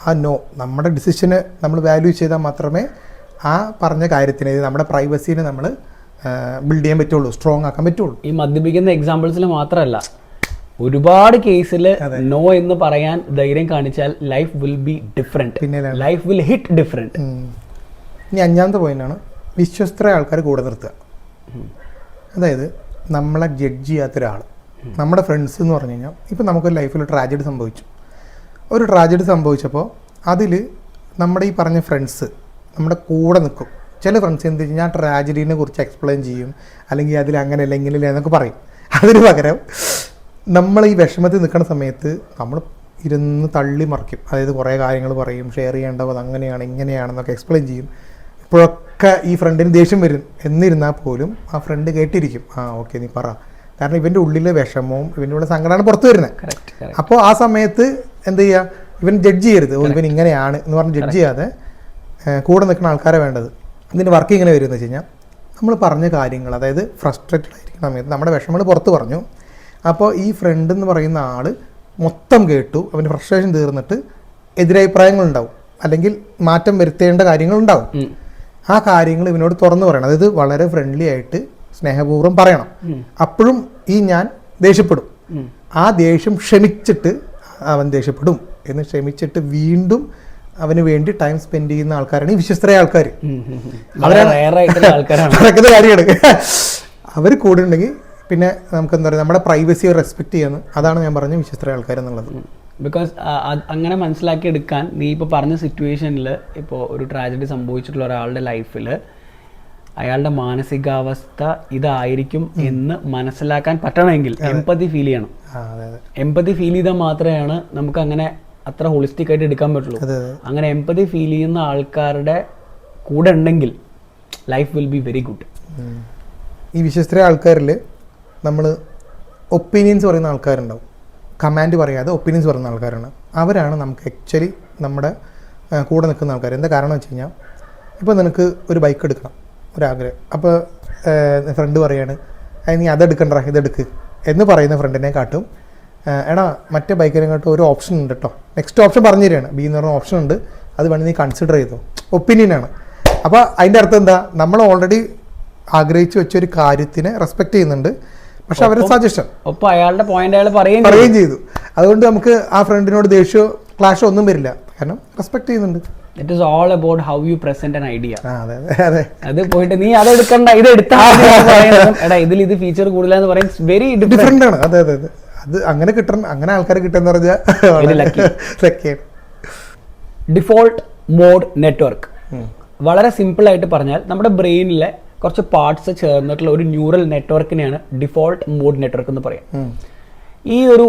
ആ നോ, നമ്മുടെ ഡിസിഷന് നമ്മൾ വാല്യൂ ചെയ്താൽ മാത്രമേ ആ പറഞ്ഞ കാര്യത്തിന്, നമ്മുടെ പ്രൈവസീനെ നമ്മൾ ബിൽഡ് ചെയ്യാൻ പറ്റുള്ളൂ, സ്ട്രോങ് ആക്കാൻ പറ്റുള്ളൂ. ഈ മദ്യപിക്കുന്ന എക്സാമ്പിൾസിൽ മാത്രമല്ല, ഒരുപാട് കേസിൽ നോ എന്ന് പറയാൻ ധൈര്യം കാണിച്ചാൽ ലൈഫ് വിൽ ബി ഡിഫറെന്റ്, പിന്നെ ലൈഫ് വിൽ ഹിറ്റ് ഡിഫറെന്റ്. ഇനി 5ാമത്തെ പോയിന്റാണ് വിശ്വസ്തരായ ആൾക്കാർ കൂടെ നിർത്തുക. അതായത് നമ്മളെ ജഡ്ജ് ചെയ്യാത്ത ഒരാൾ, നമ്മുടെ ഫ്രണ്ട്സ് എന്ന് പറഞ്ഞു കഴിഞ്ഞാൽ, ഇപ്പം നമുക്കൊരു ലൈഫിൽ ട്രാജഡി സംഭവിച്ചു. ഒരു ട്രാജഡി സംഭവിച്ചപ്പോൾ അതിൽ നമ്മുടെ ഈ പറഞ്ഞ ഫ്രണ്ട്സ് നമ്മുടെ കൂടെ നിൽക്കും. ചില ഫ്രണ്ട്സ് എന്ത് വെച്ച് കഴിഞ്ഞാൽ ട്രാജഡീനെ കുറിച്ച് എക്സ്പ്ലെയിൻ ചെയ്യും, അല്ലെങ്കിൽ അതിൽ അങ്ങനെയല്ല ഇങ്ങനെയല്ല എന്നൊക്കെ പറയും. അതിന് പകരം നമ്മൾ ഈ വിഷമത്തിൽ നിൽക്കുന്ന സമയത്ത് നമ്മൾ ഇരുന്ന് തള്ളി മറിക്കും. അതായത് കുറേ കാര്യങ്ങൾ പറയും, ഷെയർ ചെയ്യേണ്ടത് അങ്ങനെയാണ് ഇങ്ങനെയാണെന്നൊക്കെ എക്സ്പ്ലെയിൻ ചെയ്യും. ഇപ്പോഴൊക്കെ ഈ ഫ്രണ്ടിന് ദേഷ്യം വരും. എന്നിരുന്നാൽ പോലും ആ ഫ്രണ്ട് കേട്ടിരിക്കും, ഓക്കെ നീ പറ. കാരണം ഇവൻ്റെ ഉള്ളിലെ വിഷമവും ഇവൻ്റെ ഉള്ള സങ്കടമാണ് പുറത്തു വരുന്നത്. അപ്പോൾ ആ സമയത്ത് എന്ത് ചെയ്യുക, ഇവൻ ജഡ്ജ് ചെയ്യരുത്, ഇവൻ ഇങ്ങനെയാണ് എന്ന് പറഞ്ഞ് ജഡ്ജ് ചെയ്യാതെ കൂടെ നിൽക്കുന്ന ആൾക്കാരെ വേണ്ടത്. ഇതിൻ്റെ വർക്ക് ഇങ്ങനെ വരുമെന്ന് വെച്ച് കഴിഞ്ഞാൽ, നമ്മൾ പറഞ്ഞ കാര്യങ്ങൾ, അതായത് ഫ്രസ്ട്രേറ്റഡ് ആയിരിക്കുന്ന സമയത്ത് നമ്മുടെ വിഷമങ്ങൾ പുറത്ത് പറഞ്ഞു. അപ്പോൾ ഈ ഫ്രണ്ട് എന്ന് പറയുന്ന ആൾ മൊത്തം കേട്ടു, അവൻ്റെ ഫ്രസ്ട്രേഷൻ തീർന്നിട്ട് എതിരഭിപ്രായങ്ങളുണ്ടാവും, അല്ലെങ്കിൽ മാറ്റം വരുത്തേണ്ട കാര്യങ്ങളുണ്ടാവും. ആ കാര്യങ്ങൾ ഇവനോട് തുറന്നു പറയണം. അതായത് വളരെ ഫ്രണ്ട്ലി ആയിട്ട് സ്നേഹപൂർവ്വം പറയണം. അപ്പോഴും ഈ ഞാൻ ദേഷ്യപ്പെടും. ആ ദേഷ്യം ക്ഷമിച്ചിട്ട് അവൻ ദേഷ്യപ്പെടും എന്ന് ക്ഷമിച്ചിട്ട് വീണ്ടും അവന് വേണ്ടി ടൈം സ്പെൻഡ് ചെയ്യുന്ന ആൾക്കാരാണ് ഈ വിശ്വസ്തരായ ആൾക്കാർ. നടക്കുന്ന കാര്യമാണ്. അവർ കൂടെ ഉണ്ടെങ്കിൽ പിന്നെ നമുക്ക് എന്താ പറയുക, നമ്മുടെ പ്രൈവസിയെ റെസ്പെക്ട് ചെയ്യുന്നത്. അതാണ് ഞാൻ പറഞ്ഞ വിശ്വസ്തരായ ആൾക്കാർ എന്നുള്ളത്. ബിക്കോസ് അങ്ങനെ മനസ്സിലാക്കി എടുക്കാൻ നീ ഇപ്പോൾ പറഞ്ഞ സിറ്റുവേഷനിൽ, ഇപ്പോൾ ഒരു ട്രാജഡി സംഭവിച്ചിട്ടുള്ള ഒരാളുടെ ലൈഫിൽ അയാളുടെ മാനസികാവസ്ഥ ഇതായിരിക്കും എന്ന് മനസ്സിലാക്കാൻ പറ്റണമെങ്കിൽ എംപതി ഫീൽ ചെയ്യണം. എംപതി ഫീൽ ചെയ്താൽ മാത്രമേ നമുക്ക് അങ്ങനെ അത്ര ഹോളിസ്റ്റിക് ആയിട്ട് എടുക്കാൻ പറ്റുള്ളൂ. അങ്ങനെ എംപതി ഫീൽ ചെയ്യുന്ന ആൾക്കാരുടെ കൂടെ ഉണ്ടെങ്കിൽ life will be very good. ഈ വിശ്വസ്തരായ ആൾക്കാരിൽ നമ്മൾ ഒപ്പീനിയൻസ് പറയുന്ന ആൾക്കാരുണ്ടാവും, കമാൻഡ് പറയാതെ ഒപ്പീനിയൻസ് പറയുന്ന ആൾക്കാരാണ്. അവരാണ് നമുക്ക് ആക്ച്വലി നമ്മുടെ കൂടെ നിൽക്കുന്ന ആൾക്കാർ. എന്താ കാരണം വെച്ച് കഴിഞ്ഞാൽ, ഇപ്പോൾ നിനക്ക് ഒരു ബൈക്ക് എടുക്കണം ഒരാഗ്രഹം. അപ്പോൾ ഫ്രണ്ട് പറയാണ് നീ അതെടുക്കണ്ട ഇതെടുക്ക് എന്ന് പറയുന്ന ഫ്രണ്ടിനെ കാട്ടും എടാ മറ്റേ ബൈക്കിനെക്കാട്ടും ഒരു ഓപ്ഷൻ ഉണ്ട് കേട്ടോ, നെക്സ്റ്റ് ഓപ്ഷൻ പറഞ്ഞു തരികയാണ്, ബി എന്ന് പറഞ്ഞ ഓപ്ഷൻ ഉണ്ട്, അത് വേണമെങ്കിൽ നീ കൺസിഡർ ചെയ്തോ. ഒപ്പീനിയനാണ്. അപ്പോൾ അതിൻ്റെ അർത്ഥം എന്താ, നമ്മൾ ഓൾറെഡി ആഗ്രഹിച്ച് വെച്ചൊരു കാര്യത്തിനെ റെസ്പെക്ട് ചെയ്യുന്നുണ്ട്, പക്ഷെ അവരുടെ സജഷൻ ഒപ്പം അയാളുടെ പോയിന്റ് അയാൾ പറയുകയും ചെയ്തു. അതുകൊണ്ട് നമുക്ക് ആ ഫ്രണ്ടിനോട് ദേഷ്യമോ ക്ലാഷോ ഒന്നും വരില്ല, കാരണം റെസ്പെക്ട് ചെയ്യുന്നുണ്ട്. It is all about how you present an idea. അതെ അതെ, അത് പോയിട്ട് നീ അത് എടുക്കണ്ട ഇത് എടുത്താൽ എടാ ഇതിൽ ഇത് ഫീച്ചർ കൂടുതലെന്ന് പറയാൻ വെരി ഡിഫറെന്റ് ആണ്. അതെ അതെ അതെ, അത് അങ്ങനെ കിട്ടണം, അങ്ങനെ ആൾക്കാരെ കിട്ടുന്ന പറഞ്ഞാൽ ലക്കിയാണ്. ഡിഫോൾട്ട് മോഡ് നെറ്റ്വർക്ക് വളരെ സിമ്പിൾ ആയിട്ട് പറഞ്ഞാൽ നമ്മുടെ ബ്രെയിനിലെ കുറച്ച് പാർട്സ് ചേർന്നിട്ടുള്ള ഒരു ന്യൂറൽ നെറ്റ്വർക്കിനെയാണ് ഡിഫോൾട്ട് മോഡ് നെറ്റ്വർക്ക് എന്ന് പറയാം. ഈ ഒരു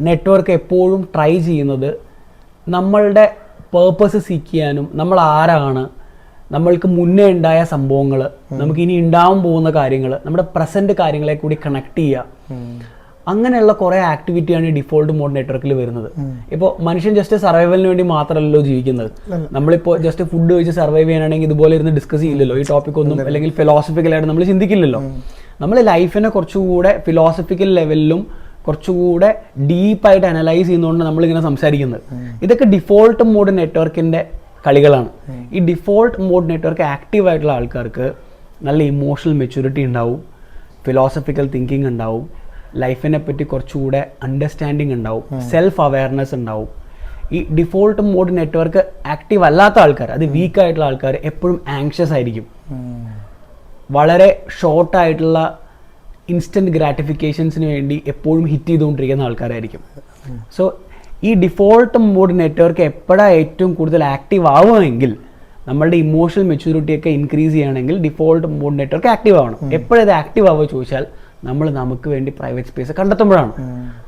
നെറ്റ്വർക്ക് എപ്പോഴും ട്രൈ ചെയ്യുന്നത് നമ്മളുടെ പേർപ്പസ് സീക്ക് ചെയ്യാനും, നമ്മൾ ആരാണ്, നമ്മൾക്ക് മുന്നേ ഉണ്ടായ സംഭവങ്ങൾ, നമുക്ക് ഇനി ഉണ്ടാവാൻ പോകുന്ന കാര്യങ്ങൾ, നമ്മുടെ പ്രസന്റ് കാര്യങ്ങളെ കൂടി കണക്ട് ചെയ്യുക, അങ്ങനെയുള്ള കുറേ ആക്ടിവിറ്റിയാണ് ഈ ഡിഫോൾട്ട് മോഡ് നെറ്റ്വർക്കിൽ വരുന്നത്. ഇപ്പോൾ മനുഷ്യൻ ജസ്റ്റ് സർവൈവലിന് വേണ്ടി മാത്രമല്ലോ ജീവിക്കുന്നത്. നമ്മളിപ്പോൾ ജസ്റ്റ് ഫുഡ് കഴിച്ച് സർവൈവ് ചെയ്യാനാണെങ്കിൽ ഇതുപോലെ ഇരുന്ന് ഡിസ്കസ് ചെയ്യില്ലല്ലോ ഈ ടോപ്പിക് ഒന്നും, അല്ലെങ്കിൽ ഫിലോസഫിക്കലായിട്ട് നമ്മൾ ചിന്തിക്കില്ലല്ലോ. നമ്മൾ ലൈഫിനെ കുറച്ചുകൂടെ ഫിലോസഫിക്കൽ ലെവലിലും കുറച്ചുകൂടെ ഡീപ്പായിട്ട് അനലൈസ് ചെയ്യുന്നതുകൊണ്ട് നമ്മളിങ്ങനെ സംസാരിക്കുന്നത്. ഇതൊക്കെ ഡിഫോൾട്ട് മോഡ് നെറ്റ്വർക്കിൻ്റെ കളികളാണ്. ഈ ഡിഫോൾട്ട് മോഡ് നെറ്റ്വർക്ക് ആക്റ്റീവ് ആയിട്ടുള്ള ആൾക്കാർക്ക് നല്ല ഇമോഷണൽ മെച്യൂരിറ്റി ഉണ്ടാവും, ഫിലോസഫിക്കൽ തിങ്കിങ് ഉണ്ടാവും, ലൈഫിനെ പറ്റി കുറച്ചുകൂടെ അണ്ടർസ്റ്റാൻഡിങ് ഉണ്ടാവും, സെൽഫ് അവയർനെസ് ഉണ്ടാവും. ഈ ഡിഫോൾട്ട് മോഡ് നെറ്റ്വർക്ക് ആക്റ്റീവ് അല്ലാത്ത ആൾക്കാർ, അത് വീക്ക് ആയിട്ടുള്ള ആൾക്കാർ എപ്പോഴും ആങ്ഷ്യസ് ആയിരിക്കും. വളരെ ഷോർട്ടായിട്ടുള്ള ഇൻസ്റ്റൻറ്റ് ഗ്രാറ്റിഫിക്കേഷൻസിന് വേണ്ടി എപ്പോഴും ഹിറ്റ് ചെയ്തുകൊണ്ടിരിക്കുന്ന ആൾക്കാരായിരിക്കും. സോ ഈ ഡിഫോൾട്ട് മോഡ് നെറ്റ്വർക്ക് എപ്പോഴാണ് ഏറ്റവും കൂടുതൽ ആക്റ്റീവ് ആവുമെങ്കിൽ, നമ്മളുടെ ഇമോഷണൽ മെച്യൂരിറ്റിയൊക്കെ ഇൻക്രീസ് ചെയ്യുകയാണെങ്കിൽ ഡിഫോൾട്ട് മോഡ് നെറ്റ്വർക്ക് ആക്റ്റീവ് ആവണം. എപ്പോഴത് ആക്റ്റീവ് ആവുക ചോദിച്ചാൽ നമ്മൾ നമുക്ക് വേണ്ടി പ്രൈവറ്റ് സ്പേസ് കണ്ടെത്തുമ്പോഴാണ്.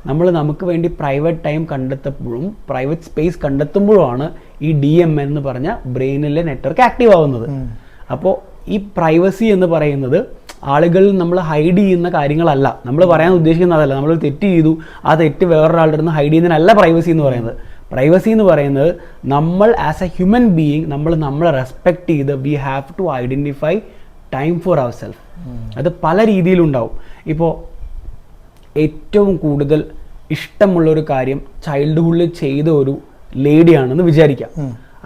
നമ്മൾ നമുക്ക് വേണ്ടി പ്രൈവറ്റ് ടൈം കണ്ടെത്തുമ്പോഴും പ്രൈവറ്റ് സ്പേസ് കണ്ടെത്തുമ്പോഴുമാണ് ഈ DMN എന്ന് പറഞ്ഞ ബ്രെയിനിലെ നെറ്റ്വർക്ക് ആക്റ്റീവ് ആവുന്നത്. അപ്പോൾ ഈ പ്രൈവസി എന്ന് പറയുന്നത് ആളുകളിൽ നമ്മൾ ഹൈഡ് ചെയ്യുന്ന കാര്യങ്ങളല്ല, നമ്മൾ പറയാൻ ഉദ്ദേശിക്കുന്നതല്ല. നമ്മൾ തെറ്റ് ചെയ്തു, ആ തെറ്റ് വേറൊരാളുടെ അടുത്ത് ഹൈഡ് ചെയ്യുന്നതിനല്ല പ്രൈവസി എന്ന് പറയുന്നത്. പ്രൈവസി എന്ന് പറയുന്നത് നമ്മൾ ആസ് എ ഹ്യൂമൻ ബീയിങ് നമ്മളെ റെസ്പെക്ട് ചെയ്ത് we have to identify time for അവർ സെൽഫ്. അത് പല രീതിയിലുണ്ടാവും. ഇപ്പോൾ ഏറ്റവും കൂടുതൽ ഇഷ്ടമുള്ളൊരു കാര്യം ചൈൽഡ്ഹുഡിൽ ചെയ്ത ഒരു ലേഡിയാണെന്ന് വിചാരിക്കാം.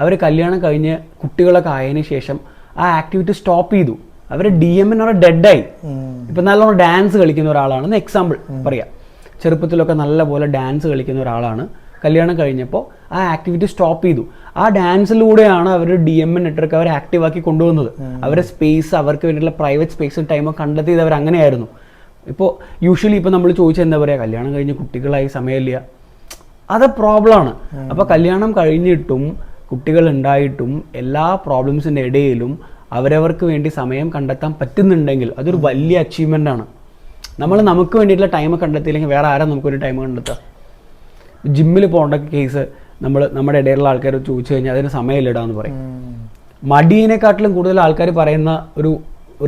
അവർ കല്യാണം കഴിഞ്ഞ് കുട്ടികളൊക്കെ ആയതിനു ശേഷം ആ ആക്ടിവിറ്റി സ്റ്റോപ്പ് ചെയ്തു, അവർ DMN ഡെഡായി. ഇപ്പം നല്ലോണം ഡാൻസ് കളിക്കുന്ന ഒരാളാണെന്ന് എക്സാമ്പിൾ പറയാം. ചെറുപ്പത്തിലൊക്കെ നല്ലപോലെ ഡാൻസ് കളിക്കുന്ന ഒരാളാണ്, കല്യാണം കഴിഞ്ഞപ്പോൾ ആ ആക്ടിവിറ്റി സ്റ്റോപ്പ് ചെയ്തു. ആ ഡാൻസിലൂടെയാണ് അവർ DMN നെറ്റ്വർക്ക് അവർ ആക്റ്റീവാക്കി കൊണ്ടുവന്നത്. അവരുടെ സ്പേസ്, അവർക്ക് വേണ്ടിയിട്ടുള്ള പ്രൈവറ്റ് സ്പേസും ടൈമും കണ്ടെത്തിയത് അവർ അങ്ങനെയായിരുന്നു. ഇപ്പോൾ യൂഷ്വലി ഇപ്പോൾ നമ്മൾ ചോദിച്ചാൽ എന്താ പറയുക, കല്യാണം കഴിഞ്ഞ് കുട്ടികളായി സമയമില്ല, അത് പ്രോബ്ലമാണ്. അപ്പോൾ കല്യാണം കഴിഞ്ഞിട്ടും കുട്ടികൾ ഉണ്ടായിട്ടും എല്ലാ പ്രോബ്ലംസിൻ്റെ ഇടയിലും അവരവർക്ക് വേണ്ടി സമയം കണ്ടെത്താൻ പറ്റുന്നുണ്ടെങ്കിൽ അതൊരു വലിയ അച്ചീവ്മെൻ്റ് ആണ്. നമ്മൾ നമുക്ക് വേണ്ടിയിട്ടുള്ള ടൈം കണ്ടെത്തിയില്ലെങ്കിൽ വേറെ ആരാ നമുക്ക് വേണ്ടി ടൈം കണ്ടെത്തുക? ജിമ്മിൽ പോകേണ്ട കേസ് നമ്മുടെ ഇടയിലുള്ള ആൾക്കാർ ചോദിച്ചു കഴിഞ്ഞാൽ അതിന് സമയമില്ലടാന്ന് പറയും. മടിയെക്കാട്ടിലും കൂടുതൽ ആൾക്കാർ പറയുന്ന ഒരു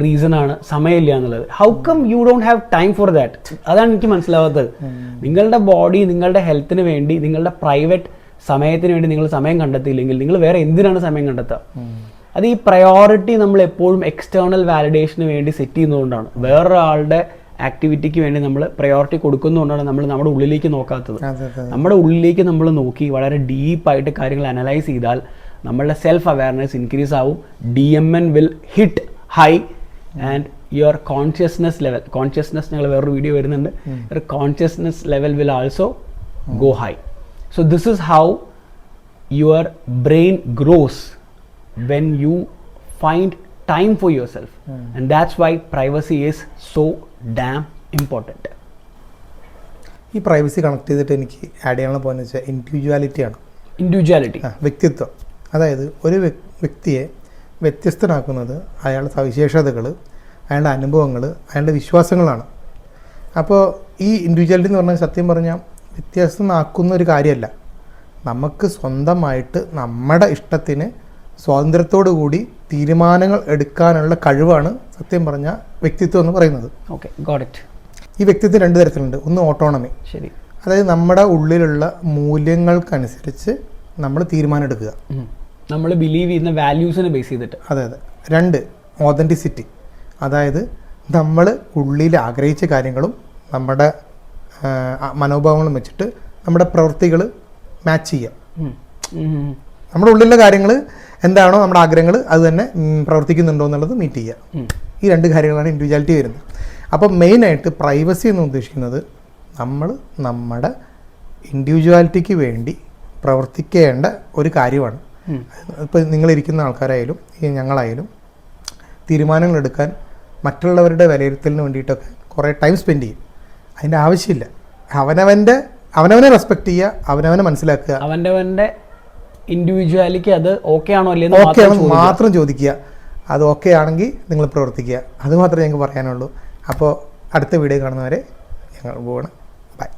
റീസണാണ് സമയമില്ല എന്നുള്ളത്. How come you don't have time for that? അതാണ് എനിക്ക് മനസ്സിലാവാത്തത്. നിങ്ങളുടെ ബോഡി, നിങ്ങളുടെ ഹെൽത്തിന് വേണ്ടി, നിങ്ങളുടെ പ്രൈവറ്റ് സമയത്തിന് വേണ്ടി നിങ്ങൾ സമയം കണ്ടെത്തിയില്ലെങ്കിൽ നിങ്ങൾ വേറെ എന്തിനാണ് സമയം കണ്ടെത്തുക? അത് ഈ പ്രയോറിറ്റി നമ്മൾ എപ്പോഴും എക്സ്റ്റേണൽ വാലിഡേഷന് വേണ്ടി സെറ്റ് ചെയ്യുന്നതുകൊണ്ടാണ്. വേറൊരാളുടെ ആക്ടിവിറ്റിക്ക് വേണ്ടി നമ്മൾ പ്രയോറിറ്റി കൊടുക്കുന്നതുകൊണ്ടാണ് നമ്മൾ നമ്മുടെ ഉള്ളിലേക്ക് നോക്കാത്തത്. നമ്മുടെ ഉള്ളിലേക്ക് നമ്മൾ നോക്കി വളരെ ഡീപ്പായിട്ട് കാര്യങ്ങൾ അനലൈസ് ചെയ്താൽ നമ്മളുടെ സെൽഫ് അവയർനെസ് ഇൻക്രീസ് ആവും. DMN will hit high and your consciousness level, consciousness ഞങ്ങൾ വേറൊരു വീഡിയോ വരുന്നുണ്ട്, your consciousness level will also go high. So this is how your brain gross when you find time for yourself, and that's why privacy is so damn important. ഈ പ്രൈവസി കണക്ട് ചെയ്തിട്ട് എനിക്ക് ആഡ് ചെയ്യാനുള്ള പോയിന്റ് വെച്ചാൽ ഇൻഡിവിജ്വാലിറ്റിയാണ്. ഇൻഡിവിജ്വാലിറ്റി, വ്യക്തിത്വം. അതായത് ഒരു വ്യക്തിയെ വ്യത്യസ്തനാക്കുന്നത് അയാളുടെ സവിശേഷതകൾ, അയാളുടെ അനുഭവങ്ങൾ, അയാളുടെ വിശ്വാസങ്ങളാണ്. അപ്പോൾ ഈ ഇൻഡിവിജ്വാലിറ്റി എന്ന് പറഞ്ഞാൽ സത്യം പറഞ്ഞാൽ വ്യത്യസ്തമാക്കുന്ന ഒരു കാര്യമല്ല. നമുക്ക് സ്വന്തമായിട്ട് നമ്മുടെ ഇഷ്ടത്തിന് സ്വാതന്ത്ര്യത്തോടു കൂടി തീരുമാനങ്ങൾ എടുക്കാനുള്ള കഴിവാണ് സത്യം പറഞ്ഞാൽ വ്യക്തിത്വം എന്ന് പറയുന്നത്. Okay, got it. ഈ വ്യക്തിത്വം രണ്ട് തരത്തിലുണ്ട്. ഒന്ന് ഓട്ടോണമി, ശരി, അതായത് നമ്മുടെ ഉള്ളിലുള്ള മൂല്യങ്ങൾക്കനുസരിച്ച് നമ്മൾ തീരുമാനം എടുക്കുക, നമ്മൾ ബിലീവ് ചെയ്യുന്ന വാല്യൂസിനെ ബേസ് ചെയ്തിട്ട്. അതെ അതെ. രണ്ട്, ഓതൻറ്റിസിറ്റി, അതായത് നമ്മൾ ഉള്ളിൽ ആഗ്രഹിച്ച കാര്യങ്ങളും നമ്മുടെ മനോഭാവങ്ങളും വെച്ചിട്ട് നമ്മുടെ പ്രവൃത്തികൾ മാച്ച് ചെയ്യുക. നമ്മുടെ ഉള്ളിലുള്ള കാര്യങ്ങൾ എന്താണോ നമ്മുടെ ആഗ്രഹങ്ങൾ അത് തന്നെ പ്രവർത്തിക്കുന്നുണ്ടോ എന്നുള്ളത് മീറ്റ് ചെയ്യുക. ഈ രണ്ട് കാര്യങ്ങളാണ് ഇൻഡിവിജ്വാലിറ്റി വരുന്നത്. അപ്പം മെയിനായിട്ട് പ്രൈവസി എന്ന് ഉദ്ദേശിക്കുന്നത് നമ്മൾ നമ്മുടെ ഇൻഡിവിജ്വാലിറ്റിക്ക് വേണ്ടി പ്രവർത്തിക്കേണ്ട ഒരു കാര്യമാണ്. ഇപ്പോൾ നിങ്ങളിരിക്കുന്ന ആൾക്കാരായാലും ഈ ഞങ്ങളായാലും തീരുമാനങ്ങൾ എടുക്കാൻ മറ്റുള്ളവരുടെ വിലയിരുത്തലിന് വേണ്ടിയിട്ടൊക്കെ കുറേ ടൈം സ്പെൻഡ് ചെയ്യും. അതിൻ്റെ ആവശ്യമില്ല. അവനവനെ റെസ്പെക്ട് ചെയ്യുക, അവനവനെ മനസ്സിലാക്കുക, അവൻ്റെ ഇൻഡിവിജ്വാലിറ്റി അത് ഓക്കെ ആണോ അല്ലേ ഓക്കെ ആണെന്ന് മാത്രം ചോദിക്കുക. അത് ഓക്കെ ആണെങ്കിൽ നിങ്ങൾ പ്രവർത്തിക്കുക. അത് മാത്രമേ ഞങ്ങൾക്ക് പറയാനുള്ളൂ. അപ്പോൾ അടുത്ത വീഡിയോ കാണുന്നവരെ ഞങ്ങൾ പോകണം. ബൈ.